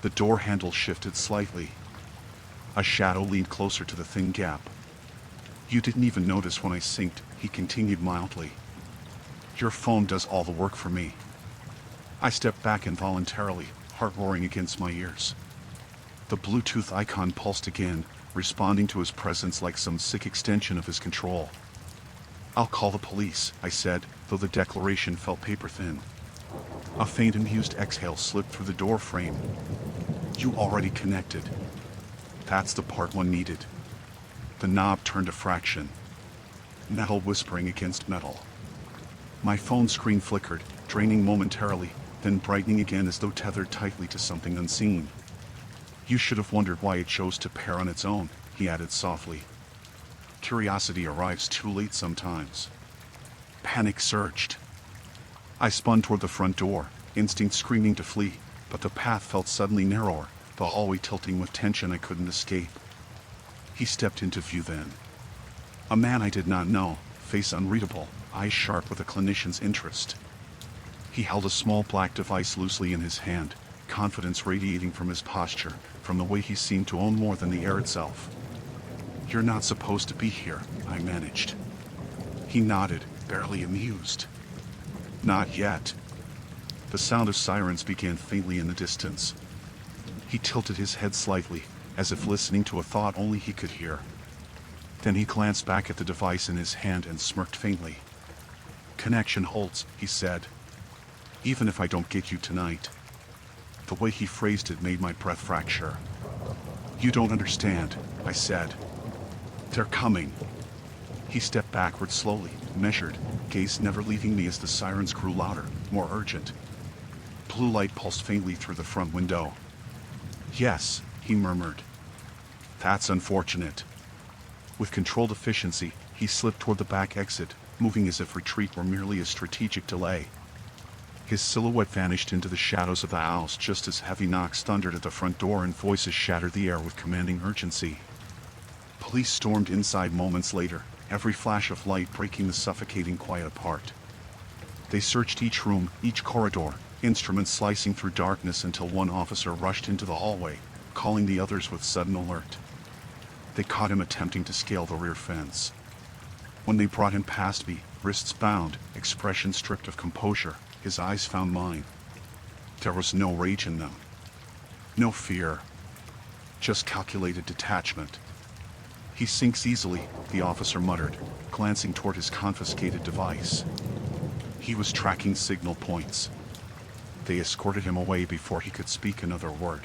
The door handle shifted slightly. A shadow leaned closer to the thin gap. "You didn't even notice when I synced," he continued mildly. "Your phone does all the work for me." I stepped back involuntarily, heart roaring against my ears. The Bluetooth icon pulsed again, responding to his presence like some sick extension of his control. "I'll call the police," I said, though the declaration felt paper-thin. A faint amused exhale slipped through the door frame. "You already connected." That's the part one needed. The knob turned a fraction. Metal whispering against metal. My phone screen flickered, draining momentarily, then brightening again as though tethered tightly to something unseen. "You should have wondered why it chose to pair on its own," he added softly. "Curiosity arrives too late sometimes." Panic surged. I spun toward the front door, instinct screaming to flee, but the path felt suddenly narrower, the hallway tilting with tension I couldn't escape. He stepped into view then. A man I did not know, face unreadable, eyes sharp with a clinician's interest. He held a small black device loosely in his hand, confidence radiating from his posture, from the way he seemed to own more than the air itself. "You're not supposed to be here," I managed. He nodded, barely amused. "Not yet." The sound of sirens began faintly in the distance. He tilted his head slightly, as if listening to a thought only he could hear. Then he glanced back at the device in his hand and smirked faintly. "Connection holds," he said. "Even if I don't get you tonight." The way he phrased it made my breath fracture. "You don't understand," I said. "They're coming." He stepped backward slowly, measured, gaze never leaving me as the sirens grew louder, more urgent. Blue light pulsed faintly through the front window. "Yes," he murmured. "That's unfortunate." With controlled efficiency, he slipped toward the back exit, moving as if retreat were merely a strategic delay. His silhouette vanished into the shadows of the house just as heavy knocks thundered at the front door and voices shattered the air with commanding urgency. Police stormed inside moments later, every flash of light breaking the suffocating quiet apart. They searched each room, each corridor, instruments slicing through darkness until one officer rushed into the hallway, calling the others with sudden alert. They caught him attempting to scale the rear fence. When they brought him past me, wrists bound, expression stripped of composure, his eyes found mine. There was no rage in them. No fear, just calculated detachment. He sinks easily, the officer muttered, glancing toward his confiscated device. He was tracking signal points. They escorted him away before he could speak another word.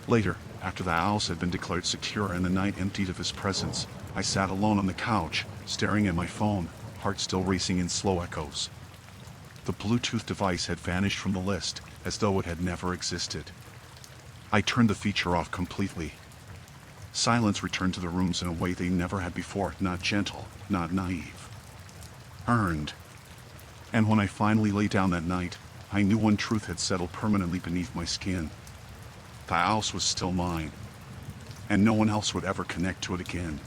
Later, after the house had been declared secure and the night emptied of his presence, I sat alone on the couch, staring at my phone, heart still racing in slow echoes. The Bluetooth device had vanished from the list, as though it had never existed. I turned the feature off completely. Silence returned to the rooms in a way they never had before, not gentle, not naive. Earned. And when I finally lay down that night, I knew one truth had settled permanently beneath my skin. The house was still mine, and no one else would ever connect to it again.